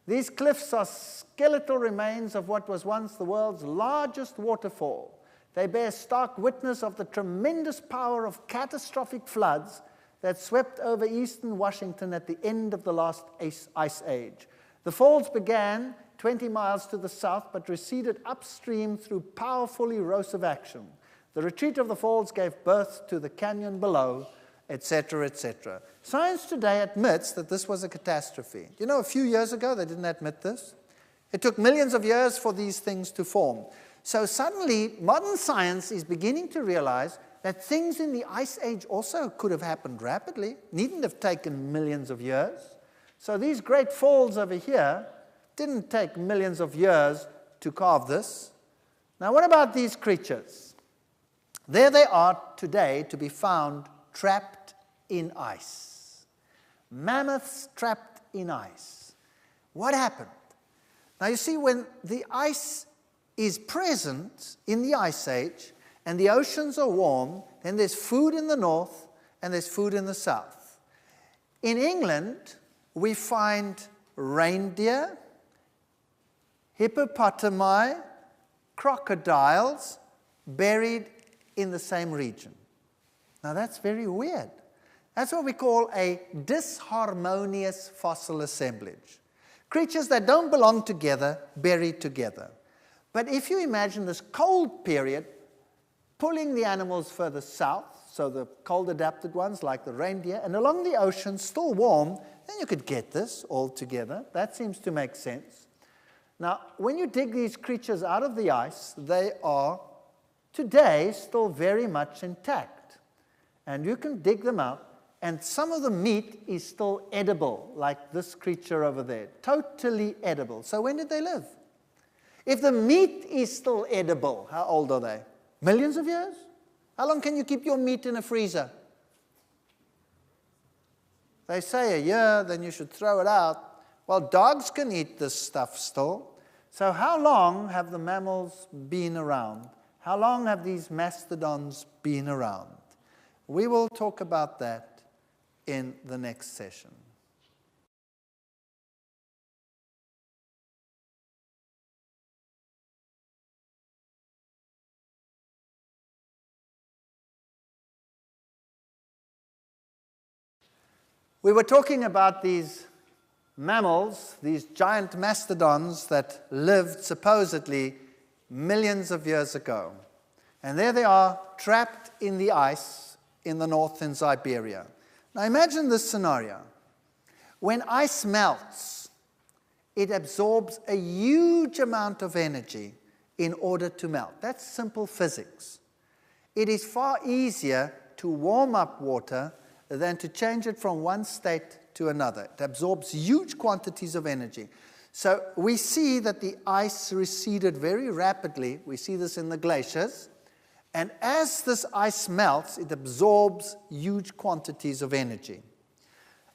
These cliffs are skeletal remains of what was once the world's largest waterfall. They bear stark witness of the tremendous power of catastrophic floods that swept over eastern Washington at the end of the last ice age. The falls began 20 miles to the south, but receded upstream through powerful erosive action. The retreat of the falls gave birth to the canyon below, etc., etc. Science today admits that this was a catastrophe. You know, a few years ago, they didn't admit this. It took millions of years for these things to form. So suddenly, modern science is beginning to realize that things in the Ice Age also could have happened rapidly, needn't have taken millions of years. So these great falls over here didn't take millions of years to carve this. Now, what about these creatures? There they are today to be found trapped in ice. Mammoths trapped in ice. What happened? Now, you see, when the ice is present in the Ice Age, and the oceans are warm, then there's food in the north and there's food in the south. In England, we find reindeer, hippopotami, crocodiles buried in the same region. Now that's very weird. That's what we call a disharmonious fossil assemblage. Creatures that don't belong together, buried together. But if you imagine this cold period, pulling the animals further south, so the cold-adapted ones like the reindeer, and along the ocean, still warm, then you could get this all together. That seems to make sense. Now, when you dig these creatures out of the ice, they are today still very much intact. And you can dig them out, and some of the meat is still edible, like this creature over there, totally edible. So when did they live? If the meat is still edible, how old are they? Millions of years? How long can you keep your meat in a freezer? They say a year, then you should throw it out. Well, dogs can eat this stuff still. So how long have the mammals been around? How long have these mastodons been around? We will talk about that in the next session. We were talking about these mammals, these giant mastodons that lived supposedly millions of years ago. And there they are, trapped in the ice in the north in Siberia. Now imagine this scenario. When ice melts, it absorbs a huge amount of energy in order to melt. That's simple physics. It is far easier to warm up water than to change it from one state to another. It absorbs huge quantities of energy. So we see that the ice receded very rapidly. We see this in the glaciers. And as this ice melts, it absorbs huge quantities of energy.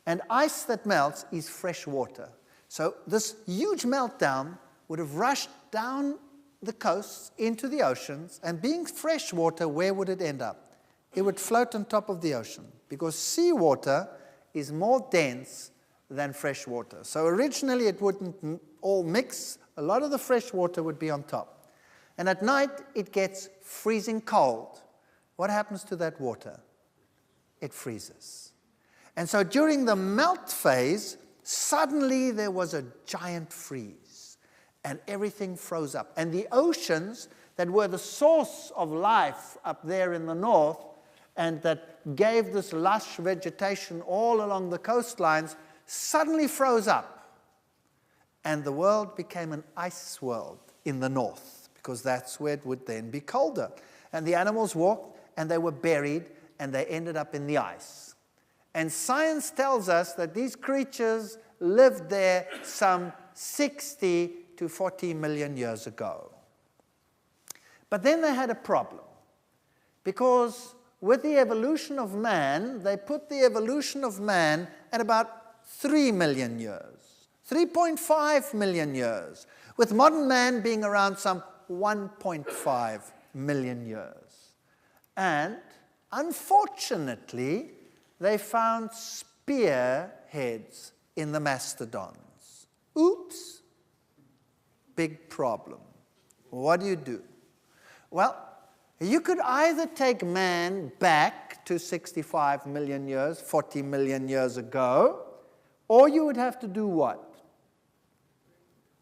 And ice that melts is fresh water. So this huge meltdown would have rushed down the coasts into the oceans, and being fresh water, where would it end up? It would float on top of the ocean, because seawater is more dense than fresh water. So originally it wouldn't all mix. A lot of the fresh water would be on top. And at night it gets freezing cold. What happens to that water? It freezes. And so during the melt phase, suddenly there was a giant freeze, and everything froze up. And the oceans that were the source of life up there in the north, and that gave this lush vegetation all along the coastlines, suddenly froze up. And the world became an ice world in the north, because that's where it would then be colder. And the animals walked, and they were buried, and they ended up in the ice. And science tells us that these creatures lived there some 60 to 40 million years ago. But then they had a problem, because with the evolution of man, they put the evolution of man at about 3 million years, 3.5 million years, with modern man being around some 1.5 million years. And unfortunately, they found spear heads in the mastodons. Oops, big problem. What do you do? Well, you could either take man back to 65 million years, 40 million years ago, or you would have to do what?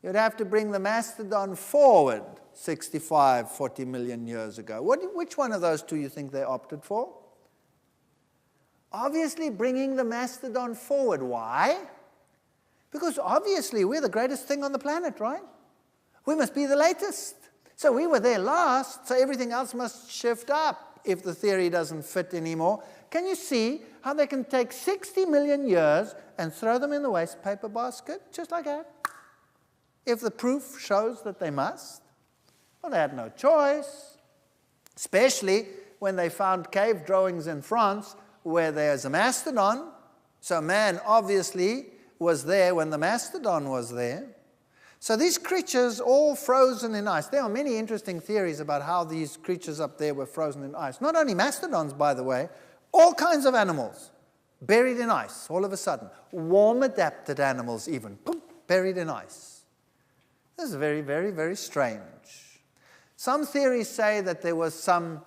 You'd have to bring the mastodon forward 65, 40 million years ago. Which one of those two you think they opted for? Obviously bringing the mastodon forward. Why? Because obviously we're the greatest thing on the planet, right? We must be the latest. So we were there last, so everything else must shift up if the theory doesn't fit anymore. Can you see how they can take 60 million years and throw them in the waste paper basket, just like that? If the proof shows that they must. Well, they had no choice, especially when they found cave drawings in France where there's a mastodon. So man obviously was there when the mastodon was there. So these creatures all frozen in ice. There are many interesting theories about how these creatures up there were frozen in ice. Not only mastodons, by the way, all kinds of animals buried in ice all of a sudden. Warm-adapted animals even, boom, buried in ice. This is very, very, very strange. Some theories say that there was some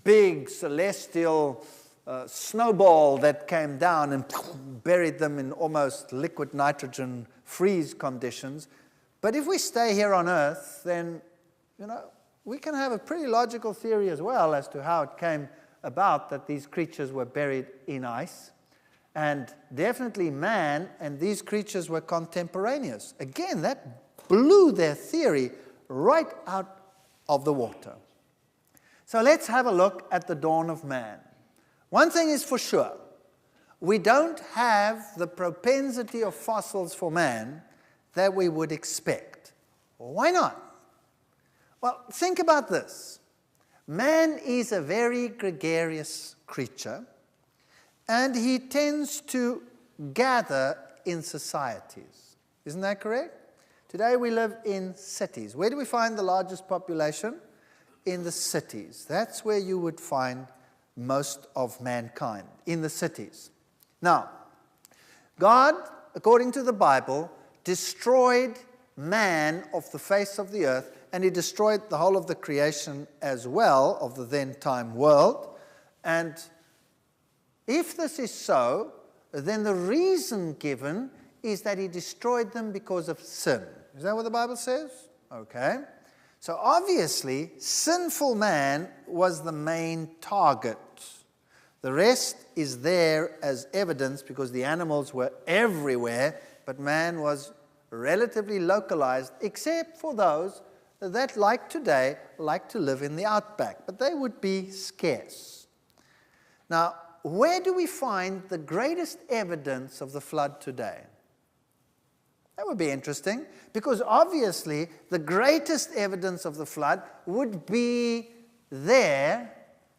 big celestial snowball that came down and buried them in almost liquid nitrogen freeze conditions. But if we stay here on Earth, then, we can have a pretty logical theory as well as to how it came about that these creatures were buried in ice. And definitely man and these creatures were contemporaneous. Again, that blew their theory right out of the water. So let's have a look at the dawn of man. One thing is for sure, we don't have the propensity of fossils for man that we would expect. Why not? Well, think about this. Man is a very gregarious creature, and he tends to gather in societies. Isn't that correct? Today we live in cities. Where do we find the largest population? In the cities. That's where you would find most of mankind, in the cities. Now, God, according to the Bible, destroyed man off the face of the earth, and he destroyed the whole of the creation as well of the then-time world. And if this is so, then the reason given is that he destroyed them because of sin. Is that what the Bible says? Okay. So obviously, sinful man was the main target. The rest is there as evidence because the animals were everywhere, but man was relatively localized, except for those that, like today, like to live in the outback, but they would be scarce. Now, where do we find the greatest evidence of the flood today? That would be interesting, because obviously the greatest evidence of the flood would be there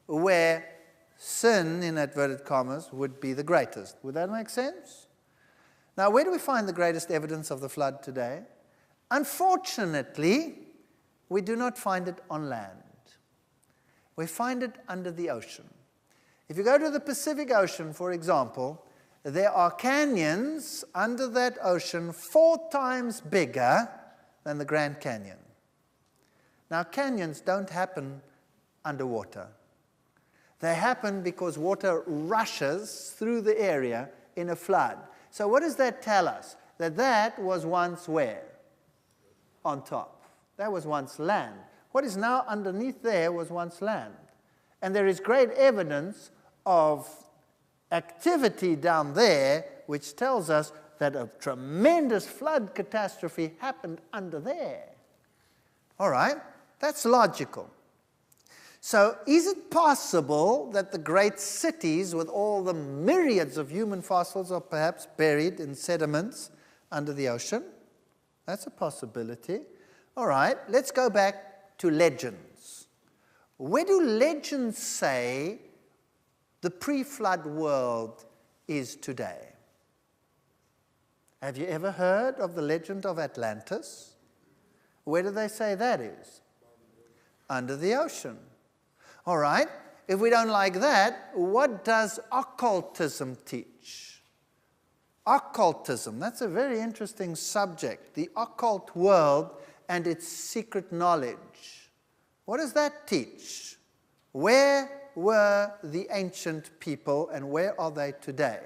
where sin, in inverted commas, would be the greatest. Would that make sense? Now, where do we find the greatest evidence of the flood today? Unfortunately, we do not find it on land. We find it under the ocean. If you go to the Pacific Ocean, for example, there are canyons under that ocean 4 times bigger than the Grand Canyon. Now, canyons don't happen underwater. They happen because water rushes through the area in a flood. So what does that tell us? That was once where? On top. That was once land. What is now underneath there was once land. And there is great evidence of activity down there which tells us that a tremendous flood catastrophe happened under there. All right, that's logical. So is it possible that the great cities with all the myriads of human fossils are perhaps buried in sediments under the ocean? That's a possibility. All right, let's go back to legends. Where do legends say the pre-flood world is today? Have you ever heard of the legend of Atlantis? Where do they say that is? Under the ocean. All right, if we don't like that, what does occultism teach? Occultism, that's a very interesting subject. The occult world and its secret knowledge. What does that teach? Where were the ancient people and where are they today?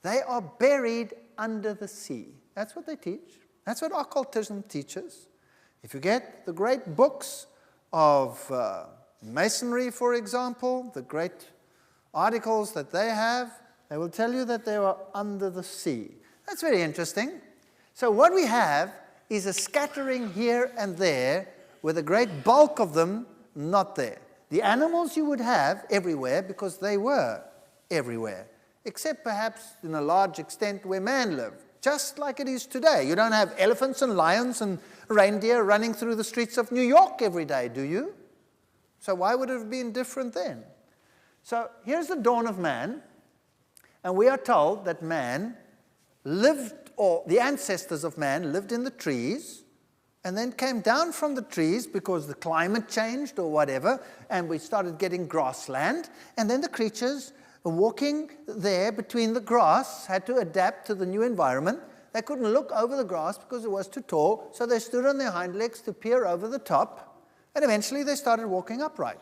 They are buried under the sea. That's what they teach. That's what occultism teaches. If you get the great books of Masonry, for example, the great articles that they have, they will tell you that they were under the sea. That's very interesting. So what we have is a scattering here and there, with a great bulk of them not there. The animals you would have everywhere because they were everywhere, except perhaps in a large extent where man lived, just like it is today. You don't have elephants and lions and reindeer running through the streets of New York every day, do you? So why would it have been different then? So here's the dawn of man, and we are told that man lived, or the ancestors of man lived in the trees, and then came down from the trees because the climate changed or whatever, and we started getting grassland, and then the creatures walking there between the grass had to adapt to the new environment. They couldn't look over the grass because it was too tall, so they stood on their hind legs to peer over the top. And eventually they started walking upright.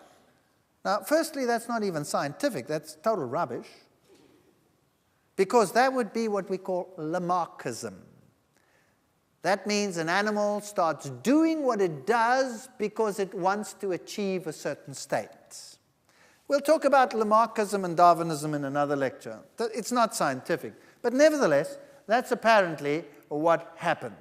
Now, firstly, that's not even scientific. That's total rubbish. Because that would be what we call Lamarckism. That means an animal starts doing what it does because it wants to achieve a certain state. We'll talk about Lamarckism and Darwinism in another lecture. It's not scientific. But nevertheless, that's apparently what happened.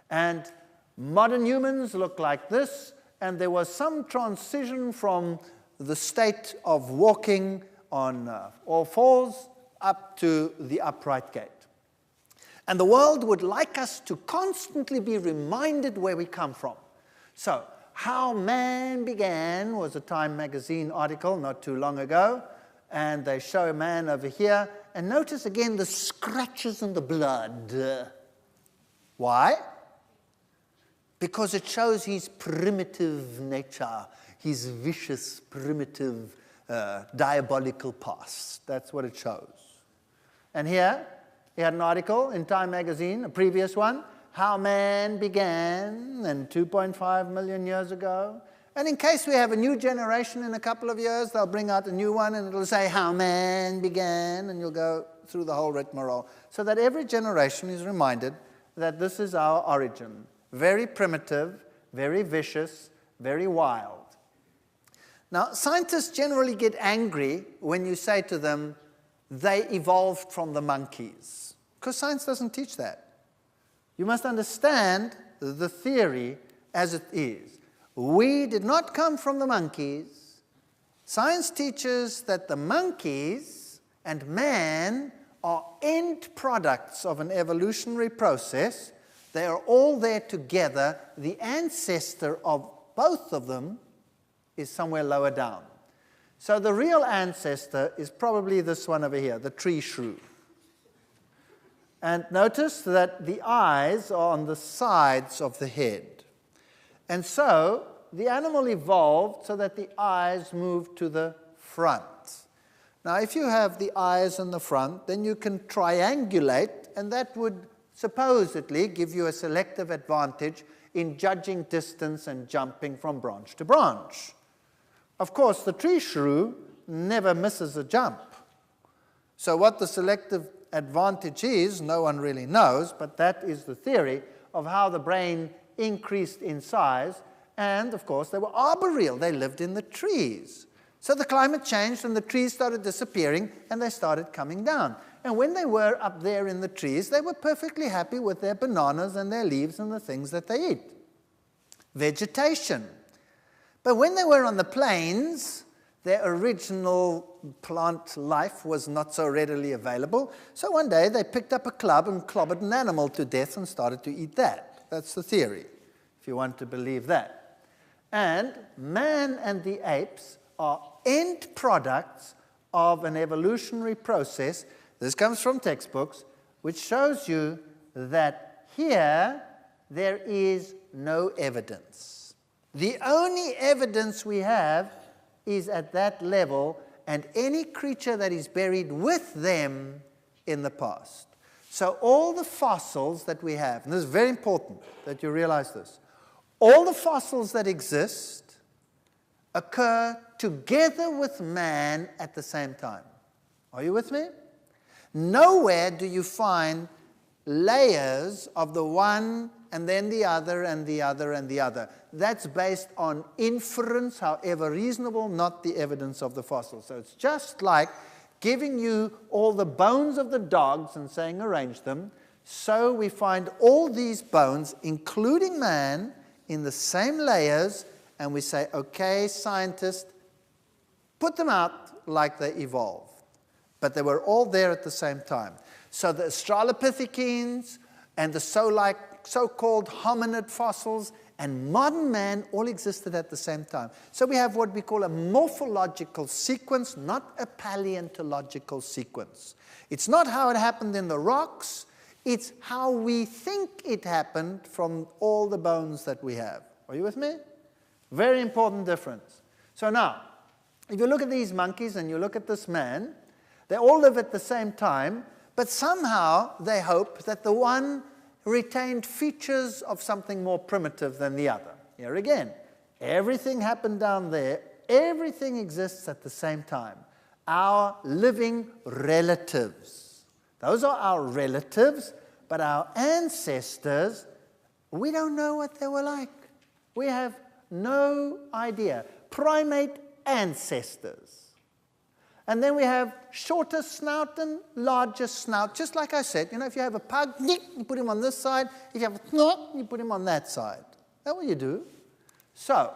And modern humans look like this. And there was some transition from the state of walking on all fours up to the upright gait. And the world would like us to constantly be reminded where we come from. So, How Man Began was a Time magazine article not too long ago, and they show a man over here, and notice again the scratches and the blood. Why? Because it shows his primitive nature, his vicious, primitive, diabolical past. That's what it shows. And here, he had an article in Time magazine, a previous one, How Man Began, and 2.5 million years ago. And in case we have a new generation in a couple of years, they'll bring out a new one, and it'll say, How Man Began, and you'll go through the whole rigmarole. So that every generation is reminded that this is our origin. Very primitive, very vicious, very wild. Now, scientists generally get angry when you say to them, they evolved from the monkeys, because science doesn't teach that. You must understand the theory as it is. We did not come from the monkeys. Science teaches that the monkeys and man are end products of an evolutionary process. They are all there together. The ancestor of both of them is somewhere lower down. So the real ancestor is probably this one over here, the tree shrew. And notice that the eyes are on the sides of the head. And so the animal evolved so that the eyes moved to the front. Now, if you have the eyes in the front, then you can triangulate, and that would supposedly give you a selective advantage in judging distance and jumping from branch to branch. Of course, the tree shrew never misses a jump. So what the selective advantage is, no one really knows, but that is the theory of how the brain increased in size. And, of course, they were arboreal. They lived in the trees. So the climate changed, and the trees started disappearing, and they started coming down. And when they were up there in the trees, they were perfectly happy with their bananas and their leaves and the things that they eat. Vegetation. But when they were on the plains, their original plant life was not so readily available. So one day they picked up a club and clobbered an animal to death and started to eat that. That's the theory, if you want to believe that. And man and the apes are end products of an evolutionary process. This comes from textbooks, which shows you that here there is no evidence. The only evidence we have is at that level, and any creature that is buried with them in the past. So all the fossils that we have, and this is very important that you realize this, all the fossils that exist occur together with man at the same time. Are you with me? Nowhere do you find layers of the one and then the other and the other and the other. That's based on inference, however reasonable, not the evidence of the fossil. So it's just like giving you all the bones of the dogs and saying arrange them. So we find all these bones, including man, in the same layers, and we say, okay, scientists, put them out like they evolved. But they were all there at the same time. So the Australopithecines and the so-called hominid fossils and modern man all existed at the same time. So we have what we call a morphological sequence, not a paleontological sequence. It's not how it happened in the rocks. It's how we think it happened from all the bones that we have. Are you with me? Very important difference. So now, if you look at these monkeys and you look at this man, they all live at the same time, but somehow they hope that the one retained features of something more primitive than the other. Here again, everything happened down there. Everything exists at the same time. Our living relatives. Those are our relatives, but our ancestors, we don't know what they were like. We have no idea. Primate ancestors. And then we have shorter snout and larger snout. Just like I said, you know, if you have a pug, you put him on this side. If you have a snot, you put him on that side. That's what you do. So,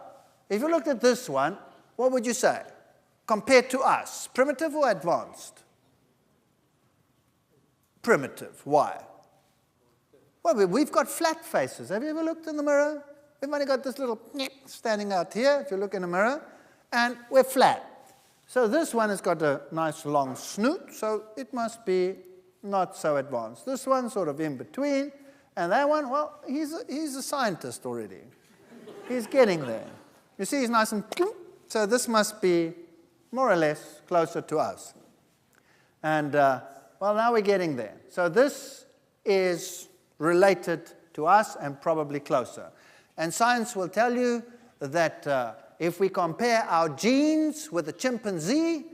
if you looked at this one, what would you say? Compared to us, primitive or advanced? Primitive. Why? Well, we've got flat faces. Have you ever looked in the mirror? We've only got this little standing out here, if you look in the mirror, and we're flat. So this one has got a nice long snoot, so it must be not so advanced. This one sort of in between, and that one, well, he's a scientist already. He's getting there. You see, he's nice and so this must be more or less closer to us. And, well, now we're getting there. So this is related to us and probably closer. And science will tell you that if we compare our genes with a chimpanzee,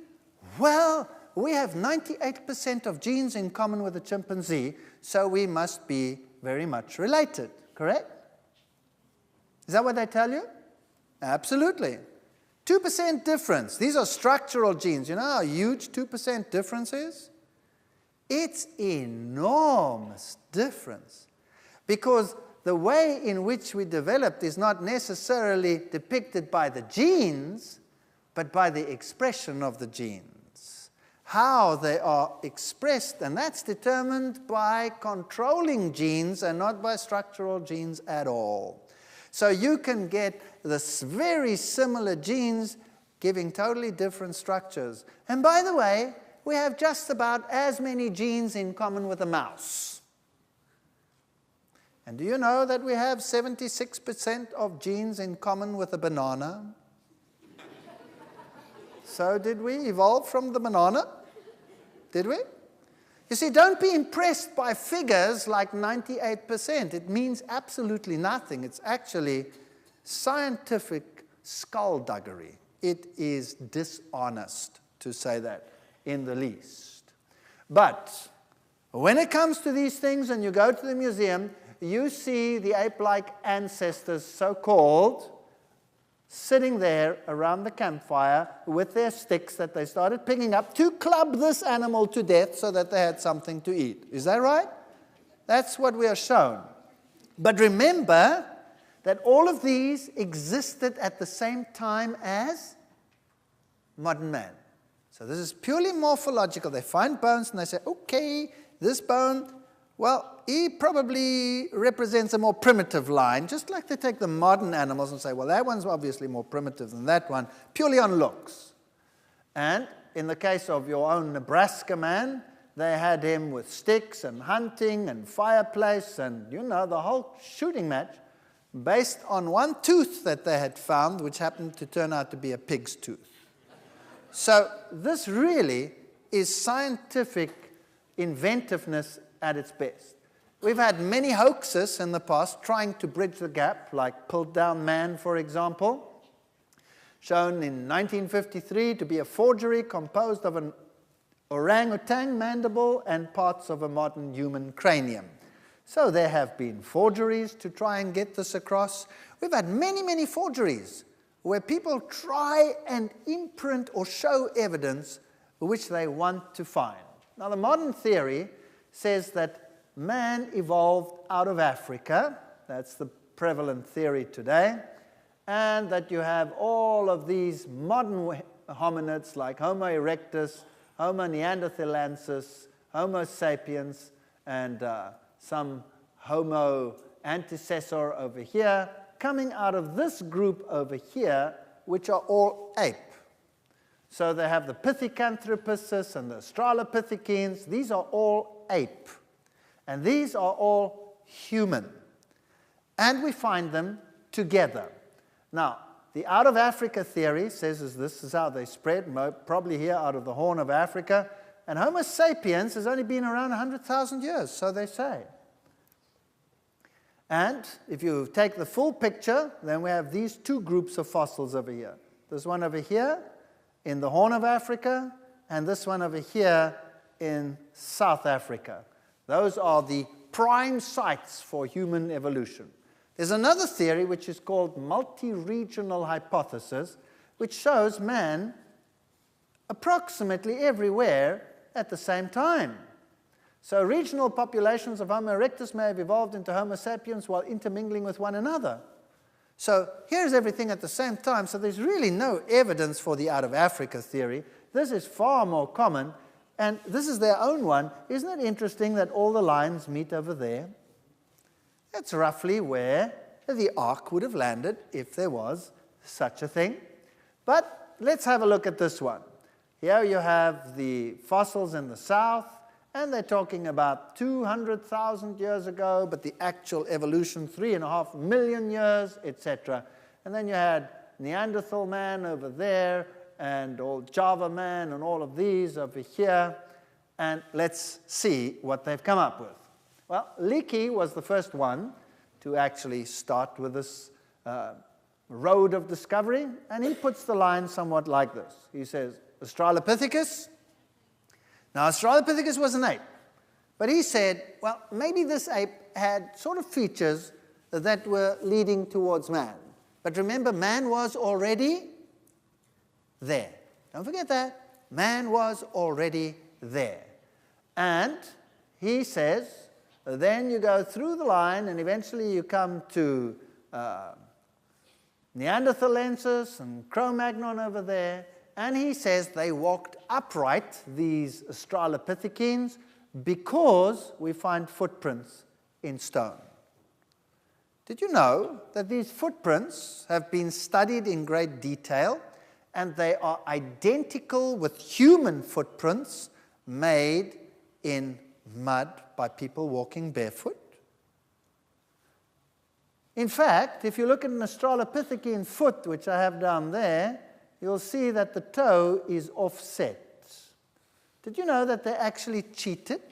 well, we have 98% of genes in common with a chimpanzee, so we must be very much related, correct? Is that what they tell you? Absolutely. 2% difference. These are structural genes. You know how huge 2% difference is? It's enormous difference. Because the way in which we developed is not necessarily depicted by the genes, but by the expression of the genes. how they are expressed, and that's determined by controlling genes and not by structural genes at all. So you can get this very similar genes giving totally different structures. And by the way, we have just about as many genes in common with a mouse. And do you know that we have 76% of genes in common with a banana? So did we evolve from the banana? Did we? You see, don't be impressed by figures like 98%. It means absolutely nothing. It's actually scientific skullduggery. It is dishonest to say that in the least. But when it comes to these things and you go to the museum, you see the ape-like ancestors, so-called, sitting there around the campfire with their sticks that they started picking up to club this animal to death so that they had something to eat. Is that right? That's what we are shown. But remember that all of these existed at the same time as modern man. So this is purely morphological. They find bones and they say, okay, this bone, well, he probably represents a more primitive line, just like they take the modern animals and say, well, that one's obviously more primitive than that one, purely on looks. And in the case of your own Nebraska man, they had him with sticks and hunting and fireplace and, you know, the whole shooting match based on one tooth that they had found, which happened to turn out to be a pig's tooth. So this really is scientific inventiveness at its best. We've had many hoaxes in the past trying to bridge the gap, like Piltdown Man, for example, shown in 1953 to be a forgery composed of an orangutan mandible and parts of a modern human cranium. So there have been forgeries to try and get this across. We've had many, many forgeries where people try and imprint or show evidence which they want to find. Now, the modern theory says that man evolved out of Africa. That's the prevalent theory today. And that you have all of these modern hominids like Homo erectus, Homo neanderthalensis, Homo sapiens, and some Homo antecessor over here, coming out of this group over here, which are all ape. So they have the Pithecanthropuses and the Australopithecines. These are all ape. And these are all human. And we find them together. Now, the out of Africa theory says this is how they spread, probably here out of the Horn of Africa. And Homo sapiens has only been around 100,000 years, so they say. And if you take the full picture, then we have these two groups of fossils over here. This one over here in the Horn of Africa, and this one over here in South Africa. Those are the prime sites for human evolution. There's another theory which is called multi-regional hypothesis, which shows man approximately everywhere at the same time. So regional populations of Homo erectus may have evolved into Homo sapiens while intermingling with one another. So here's everything at the same time, so there's really no evidence for the out of Africa theory. This is far more common, and this is their own one. Isn't it interesting that all the lines meet over there? That's roughly where the ark would have landed if there was such a thing. But let's have a look at this one. Here you have the fossils in the south, and they're talking about 200,000 years ago, but the actual evolution, 3.5 million years, etc. And then you had Neanderthal man over there, and old Java man, and all of these over here. And let's see what they've come up with. Well, Leakey was the first one to actually start with this road of discovery, and he puts the line somewhat like this. He says, Australopithecus. Now, Australopithecus was an ape, but he said, well, maybe this ape had sort of features that were leading towards man. But remember, man was already there. Don't forget that. Man was already there. And he says, then you go through the line, and eventually you come to Neanderthalensis and Cro-Magnon over there, and he says they walked upright, these Australopithecines, because we find footprints in stone. Did you know that these footprints have been studied in great detail, and they are identical with human footprints made in mud by people walking barefoot? In fact, if you look at an Australopithecine foot, which I have down there, you'll see that the toe is offset. Did you know that they actually cheated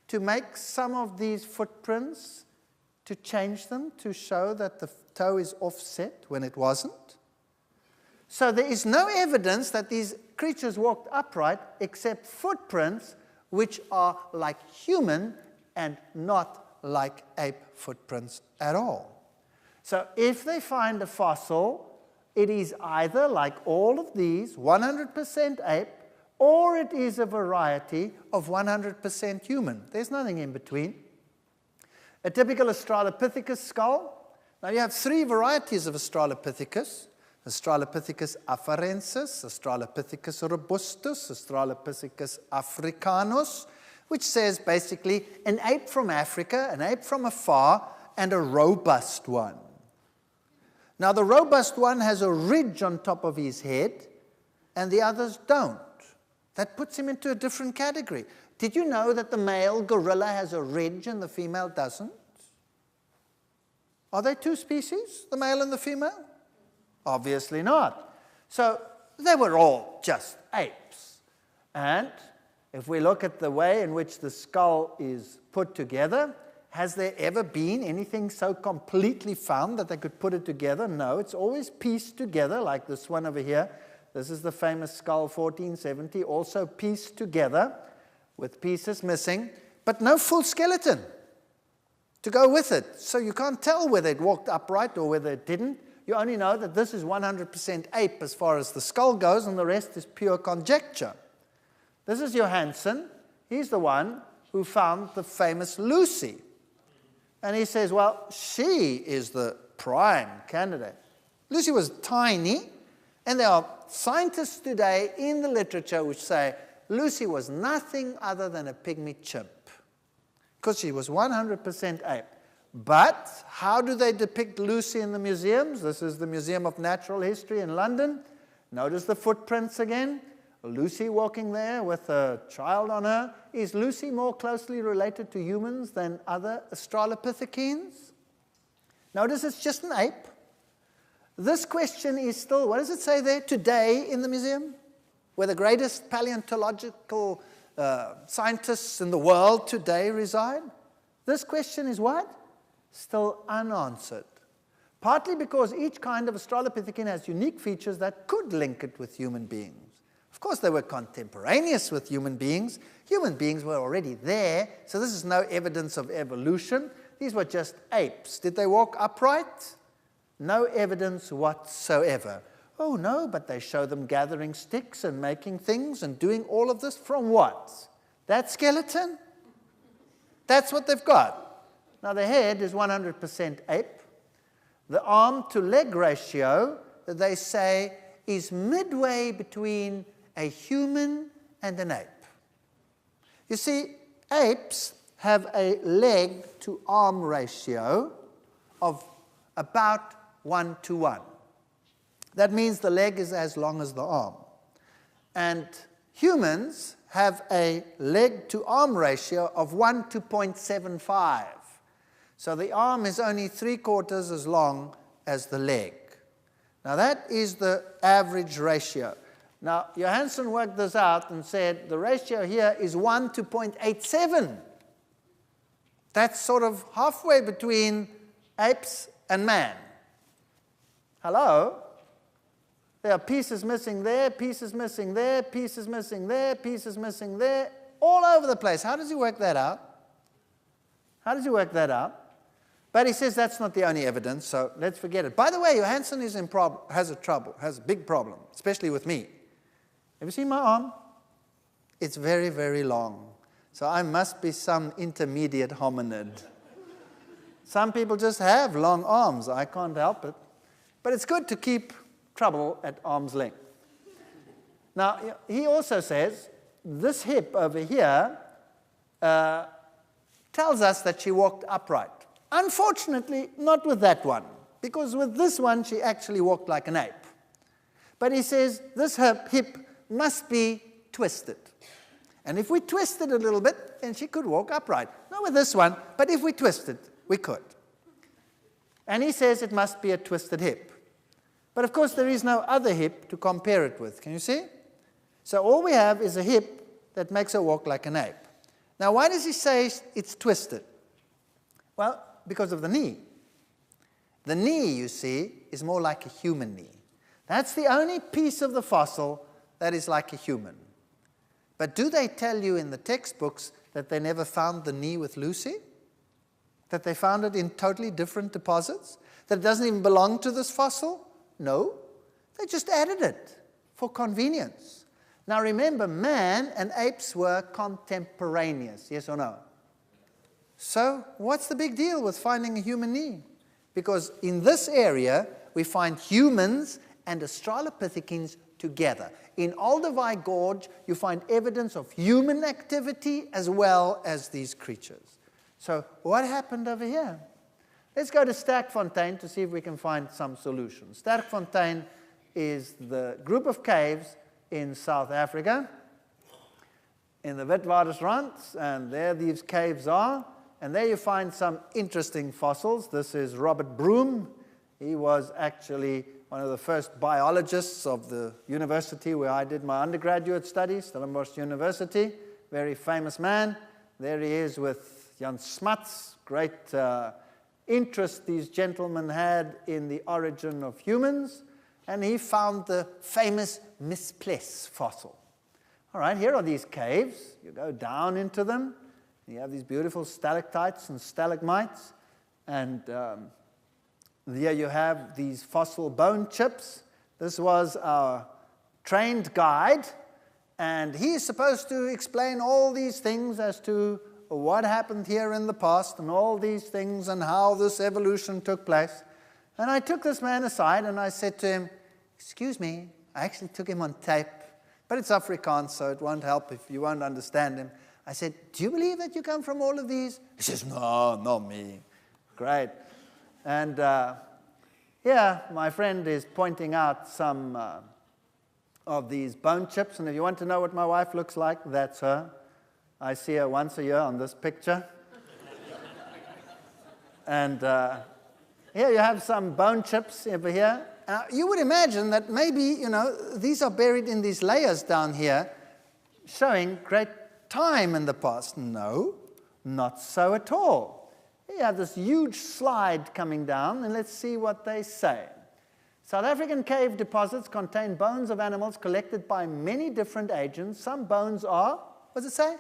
to make some of these footprints, to change them, to show that the toe is offset when it wasn't? So there is no evidence that these creatures walked upright except footprints which are like human and not like ape footprints at all. So if they find a fossil, it is either like all of these, 100% ape, or it is a variety of 100% human. There's nothing in between. A typical Australopithecus skull. Now you have three varieties of Australopithecus. Australopithecus afarensis, Australopithecus robustus, Australopithecus africanus, which says basically an ape from Africa, an ape from afar, and a robust one. Now the robust one has a ridge on top of his head, and the others don't. That puts him into a different category. Did you know that the male gorilla has a ridge and the female doesn't? Are they two species, the male and the female? Obviously not. So they were all just apes. And if we look at the way in which the skull is put together, has there ever been anything so completely found that they could put it together? No, it's always pieced together, like this one over here. This is the famous skull 1470, also pieced together with pieces missing, but no full skeleton to go with it. So you can't tell whether it walked upright or whether it didn't. You only know that this is 100% ape as far as the skull goes, and the rest is pure conjecture. This is Johansen. He's the one who found the famous Lucy. And he says, well, she is the prime candidate. Lucy was tiny, and there are scientists today in the literature which say Lucy was nothing other than a pygmy chimp, because she was 100% ape. But how do they depict Lucy in the museums? This is the Museum of Natural History in London. Notice the footprints again. Lucy walking there with a child on her. Is Lucy more closely related to humans than other Australopithecines? Notice it's just an ape. This question is still, what does it say there? Today in the museum, where the greatest paleontological scientists in the world today reside. This question is what? Still unanswered. Partly because each kind of Australopithecine has unique features that could link it with human beings. Of course, they were contemporaneous with human beings. Human beings were already there, so this is no evidence of evolution. These were just apes. Did they walk upright? No evidence whatsoever. Oh, no, but they show them gathering sticks and making things and doing all of this from what? That skeleton? That's what they've got. Now, the head is 100% ape. The arm-to-leg ratio, they say, is midway between a human and an ape. You see, apes have a leg-to-arm ratio of about 1:1. That means the leg is as long as the arm. And humans have a leg-to-arm ratio of 1 to 0.75. So the arm is only 3/4 as long as the leg. Now that is the average ratio. Now Johansen worked this out and said the ratio here is 1 to 0.87. That's sort of halfway between apes and man. Hello? There are pieces missing there, pieces missing there, pieces missing there, pieces missing there, all over the place. How does he work that out? How does he work that out? But he says that's not the only evidence, so let's forget it. By the way, Johansen is has a big problem, especially with me. Have you seen my arm? It's very, very long. So I must be some intermediate hominid. Some people just have long arms. I can't help it. But it's good to keep trouble at arm's length. Now, he also says this hip over here tells us that she walked upright. Unfortunately, not with that one, because with this one, she actually walked like an ape. But he says this hip must be twisted. And if we twist it a little bit, then she could walk upright. Not with this one, but if we twist it, we could. And he says it must be a twisted hip. But of course, there is no other hip to compare it with. Can you see? So all we have is a hip that makes her walk like an ape. Now, why does he say it's twisted? Well, because of the knee. The knee, you see, is more like a human knee. That's the only piece of the fossil that is like a human. But do they tell you in the textbooks that they never found the knee with Lucy? That they found it in totally different deposits? That it doesn't even belong to this fossil? No. They just added it for convenience. Now remember, man and apes were contemporaneous, yes or no? So what's the big deal with finding a human knee? Because in this area, we find humans and Australopithecines together. In Olduvai Gorge, you find evidence of human activity as well as these creatures. So what happened over here? Let's go to Sterkfontein to see if we can find some solutions. Sterkfontein is the group of caves in South Africa, in the Witwatersrand, and there these caves are. And there you find some interesting fossils. This is Robert Broom. He was actually one of the first biologists of the university where I did my undergraduate studies, Stellenbosch University. Very famous man. There he is with Jan Smuts. Great interest these gentlemen had in the origin of humans. And he found the famous Mispless fossil. All right, here are these caves. You go down into them. You have these beautiful stalactites and stalagmites. And there you have these fossil bone chips. This was our trained guide. And he is supposed to explain all these things as to what happened here in the past and all these things and how this evolution took place. And I took this man aside and I said to him, excuse me, I actually took him on tape, but it's Afrikaans, so it won't help if you won't understand him. I said, do you believe that you come from all of these? He says, no, not me. Great. And here, my friend is pointing out some of these bone chips, and if you want to know what my wife looks like, that's her. I see her once a year on this picture. And here you have some bone chips over here. You would imagine that maybe, these are buried in these layers down here, showing great time in the past. No, not so at all. You have this huge slide coming down, and let's see what they say. South African cave deposits contain bones of animals collected by many different agents. Some bones are, what does it say?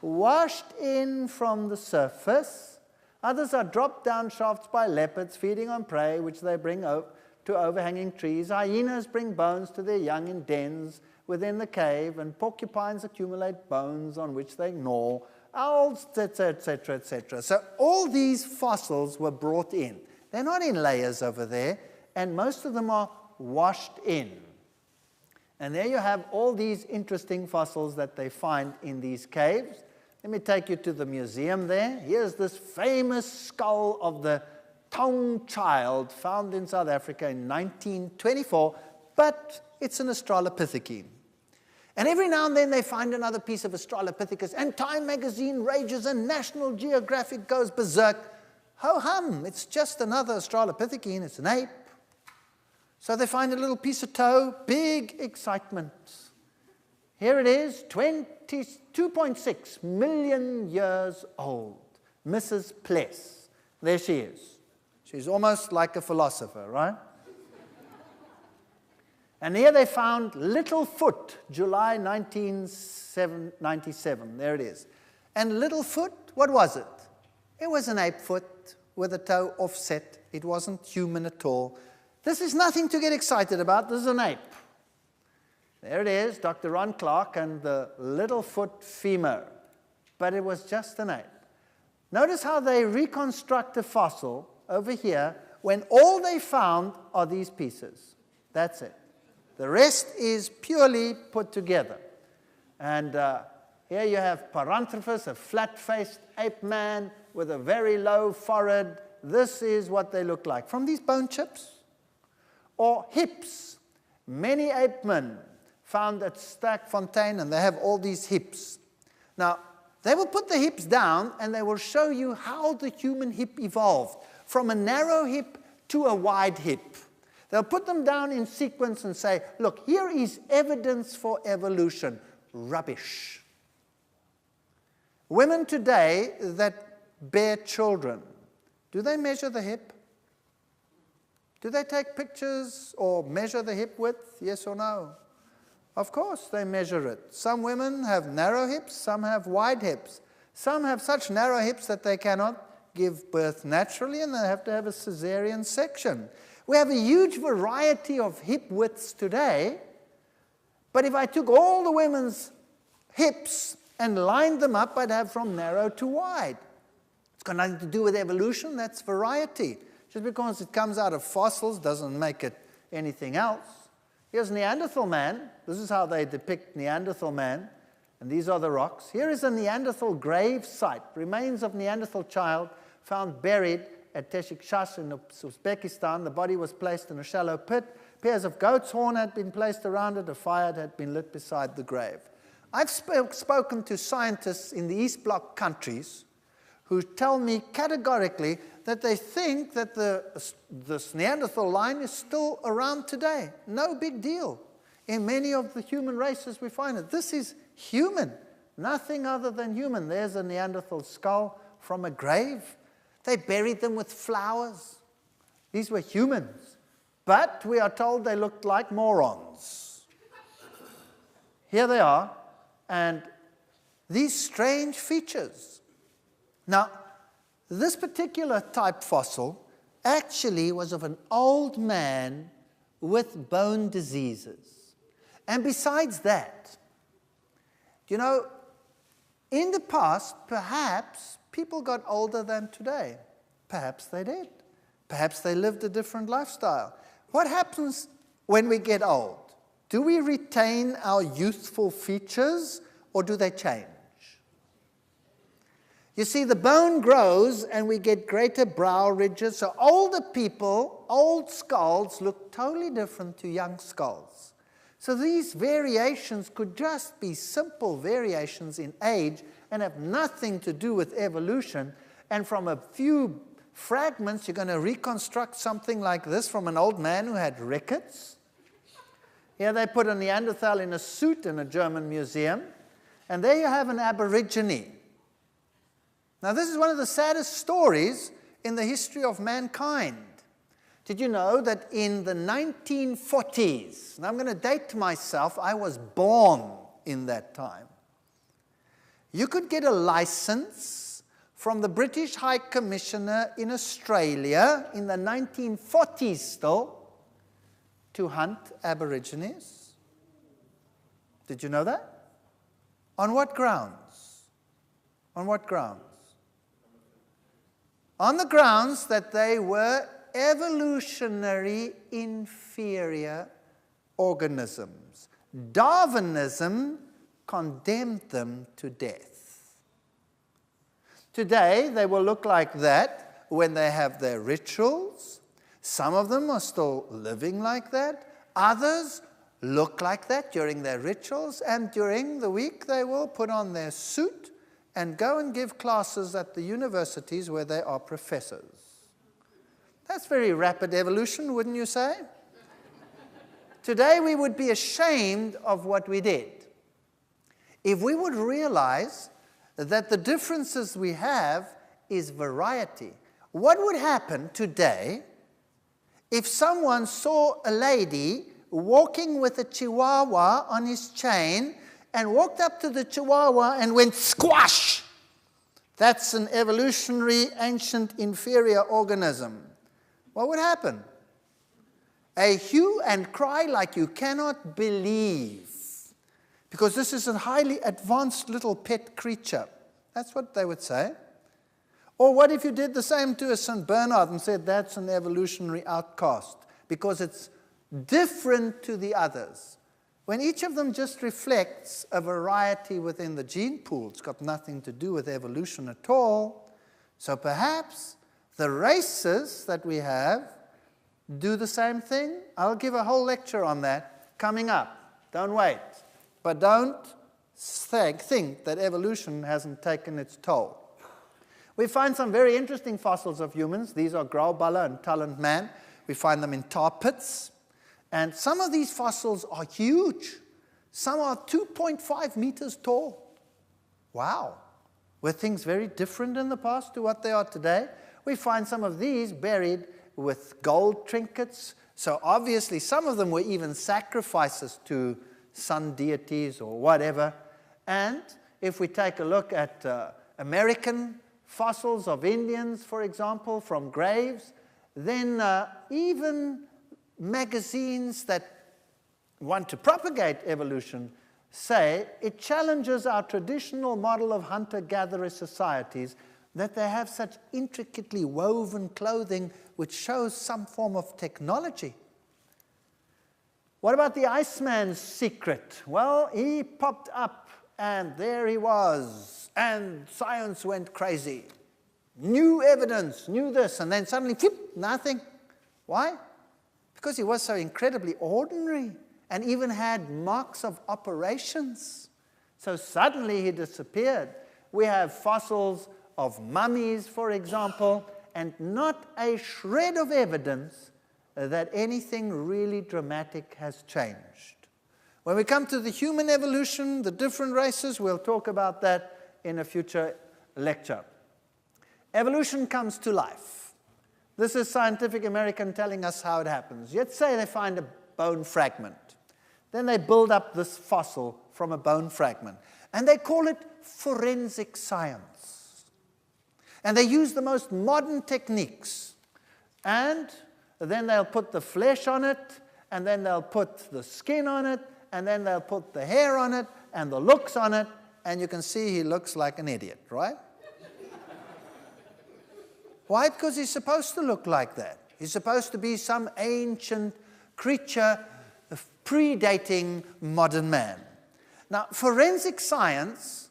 Washed in from the surface. Others are dropped down shafts by leopards feeding on prey, which they bring to overhanging trees. Hyenas bring bones to their young in dens within the cave, and porcupines accumulate bones on which they gnaw. Owls, etc., etc., etc. So all these fossils were brought in. They're not in layers over there, and most of them are washed in. And there you have all these interesting fossils that they find in these caves. Let me take you to the museum there. Here's this famous skull of the Taung child found in South Africa in 1924, but it's an Australopithecine. And every now and then they find another piece of Australopithecus, and Time magazine rages and National Geographic goes berserk. Ho-hum, it's just another Australopithecine, it's an ape. So they find a little piece of toe, big excitement. Here it is, 2.6 million years old. Mrs. Pless. There she is. She's almost like a philosopher, right? And here they found Littlefoot, July 1997. There it is. And Littlefoot, what was it? It was an ape foot with a toe offset. It wasn't human at all. This is nothing to get excited about. This is an ape. There it is, Dr. Ron Clark and the Littlefoot femur. But it was just an ape. Notice how they reconstruct a fossil over here when all they found are these pieces. That's it. The rest is purely put together. And here you have Paranthropus, a flat-faced ape man with a very low forehead. This is what they look like. From these bone chips. Or hips. Many ape men found at Sterkfontein, and they have all these hips. Now, they will put the hips down, and they will show you how the human hip evolved, from a narrow hip to a wide hip. They'll put them down in sequence and say, look, here is evidence for evolution. Rubbish. Women today that bear children, do they measure the hip? Do they take pictures or measure the hip width? Yes or no? Of course they measure it. Some women have narrow hips, some have wide hips. Some have such narrow hips that they cannot give birth naturally, and they have to have a cesarean section. We have a huge variety of hip widths today, but if I took all the women's hips and lined them up, I'd have from narrow to wide. It's got nothing to do with evolution, that's variety. Just because it comes out of fossils doesn't make it anything else. Here's Neanderthal man. This is how they depict Neanderthal man, and these are the rocks. Here is a Neanderthal grave site, remains of Neanderthal child found buried at Teshikshas in Uzbekistan. The body was placed in a shallow pit. Pairs of goat's horn had been placed around it. A fire had been lit beside the grave. I've spoken to scientists in the East Bloc countries who tell me categorically that they think that this Neanderthal line is still around today. No big deal. In many of the human races we find it. This is human, nothing other than human. There's a Neanderthal skull from a grave. They buried them with flowers. These were humans. But we are told they looked like morons. Here they are, and these strange features. Now, this particular type fossil actually was of an old man with bone diseases. And besides that, you know, in the past, perhaps people got older than today. Perhaps they did. Perhaps they lived a different lifestyle. What happens when we get old? Do we retain our youthful features, or do they change? You see, the bone grows and we get greater brow ridges. So older people, old skulls, look totally different to young skulls. So these variations could just be simple variations in age and have nothing to do with evolution. And from a few fragments, you're going to reconstruct something like this from an old man who had rickets. Here they put a Neanderthal in a suit in a German museum. And there you have an Aborigine. Now, this is one of the saddest stories in the history of mankind. Did you know that in the 1940s, and I'm going to date myself, I was born in that time, you could get a license from the British High Commissioner in Australia in the 1940s still to hunt Aborigines? Did you know that? On what grounds? On what grounds? On the grounds that they were evolutionary inferior organisms. Darwinism condemned them to death. Today, they will look like that when they have their rituals. Some of them are still living like that. Others look like that during their rituals, and during the week they will put on their suit and go and give classes at the universities where they are professors. That's very rapid evolution, wouldn't you say? Today we would be ashamed of what we did. If we would realize that the differences we have is variety. What would happen today if someone saw a lady walking with a chihuahua on his chain and walked up to the chihuahua and went squash? That's an evolutionary, ancient, inferior organism. What would happen? A hue and cry like you cannot believe, because this is a highly advanced little pet creature. That's what they would say. Or what if you did the same to a St. Bernard and said that's an evolutionary outcast because it's different to the others, when each of them just reflects a variety within the gene pool. It's got nothing to do with evolution at all. So perhaps the races that we have do the same thing. I'll give a whole lecture on that coming up. Don't wait. But don't think that evolution hasn't taken its toll. We find some very interesting fossils of humans. These are Grauballer and Tulland man. We find them in tar pits. And some of these fossils are huge. Some are 2.5 meters tall. Wow. Were things very different in the past to what they are today? We find some of these buried with gold trinkets. So obviously some of them were even sacrifices to sun deities or whatever. And if we take a look at American fossils of Indians, for example, from graves, then even magazines that want to propagate evolution say it challenges our traditional model of hunter-gatherer societies that they have such intricately woven clothing which shows some form of technology. What about the Iceman's secret? Well, he popped up and there he was, and science went crazy. New evidence, new this, and then suddenly, whoop, nothing. Why? Because he was so incredibly ordinary and even had marks of operations. So suddenly he disappeared. We have fossils of mummies, for example, and not a shred of evidence that anything really dramatic has changed. When we come to the human evolution, the different races, we'll talk about that in a future lecture. Evolution comes to life. This is Scientific American telling us how it happens. Let's say they find a bone fragment. Then they build up this fossil from a bone fragment. And they call it forensic science. And they use the most modern techniques. And then they'll put the flesh on it, and then they'll put the skin on it, and then they'll put the hair on it, and the looks on it, and you can see he looks like an idiot, right? Why? Because he's supposed to look like that. He's supposed to be some ancient creature predating modern man. Now, forensic science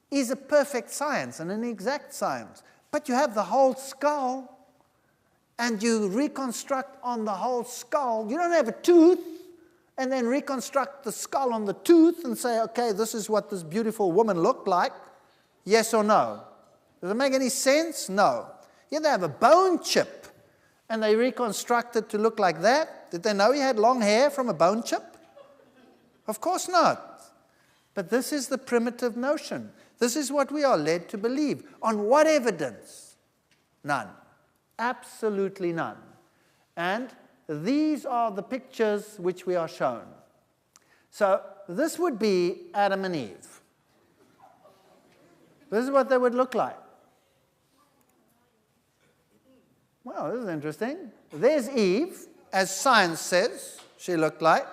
is a perfect science and an exact science. But you have the whole skull, and you reconstruct on the whole skull. You don't have a tooth, and then reconstruct the skull on the tooth and say, okay, this is what this beautiful woman looked like. Yes or no? Does it make any sense? No. Yeah, they have a bone chip, and they reconstruct it to look like that. Did they know he had long hair from a bone chip? Of course not. But this is the primitive notion. This is what we are led to believe. On what evidence? None. Absolutely none. And these are the pictures which we are shown. So this would be Adam and Eve. This is what they would look like. Well, this is interesting. There's Eve, as science says she looked like.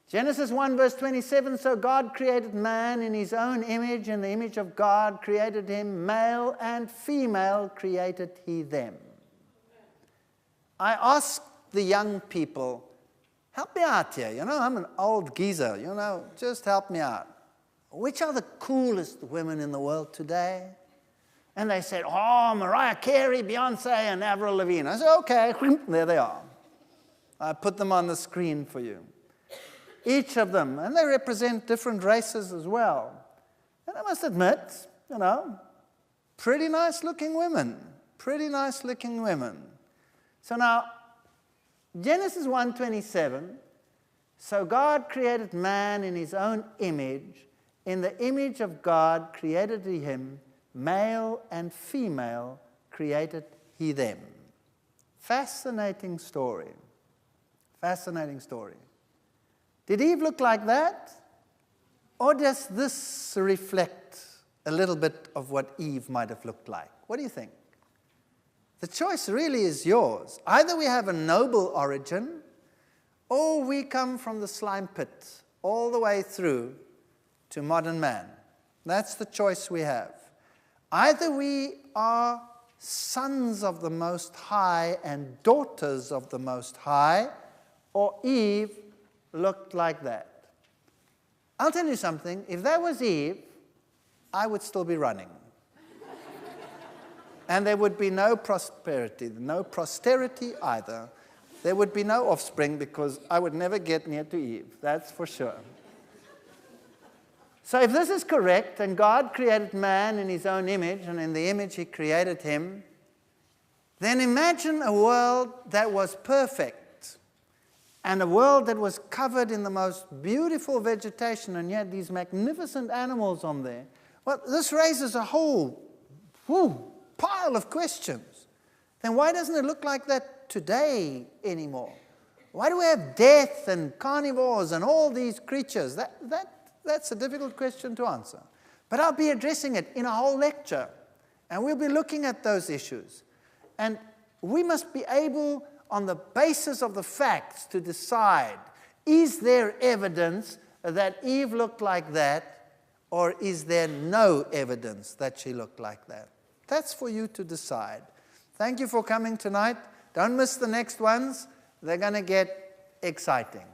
Genesis 1 verse 27, so God created man in his own image, in the image of God created him, male and female created he them. I asked the young people, help me out here, I'm an old geezer, just help me out. Which are the coolest women in the world today? And they said, oh, Mariah Carey, Beyonce, and Avril Lavigne. I said, okay, there they are. I put them on the screen for you. Each of them, and they represent different races as well. And I must admit, pretty nice looking women. Pretty nice looking women. So now, Genesis 1:27, so God created man in his own image. In the image of God created he him, male and female created he them. Fascinating story. Fascinating story. Did Eve look like that? Or does this reflect a little bit of what Eve might have looked like? What do you think? The choice really is yours. Either we have a noble origin, or we come from the slime pit all the way through to modern man. That's the choice we have. Either we are sons of the Most High and daughters of the Most High, or Eve looked like that? I'll tell you something. If that was Eve, I would still be running. And there would be no prosperity, no posterity either. There would be no offspring because I would never get near to Eve, that's for sure. So if this is correct, and God created man in his own image, and in the image he created him, then imagine a world that was perfect, and a world that was covered in the most beautiful vegetation, and yet these magnificent animals on there. Well, this raises a whole pile of questions. Then why doesn't it look like that today anymore? Why do we have death and carnivores and all these creatures? That's a difficult question to answer. But I'll be addressing it in a whole lecture. And we'll be looking at those issues. And we must be able, on the basis of the facts, to decide, is there evidence that Eve looked like that, or is there no evidence that she looked like that? That's for you to decide. Thank you for coming tonight. Don't miss the next ones. They're going to get exciting.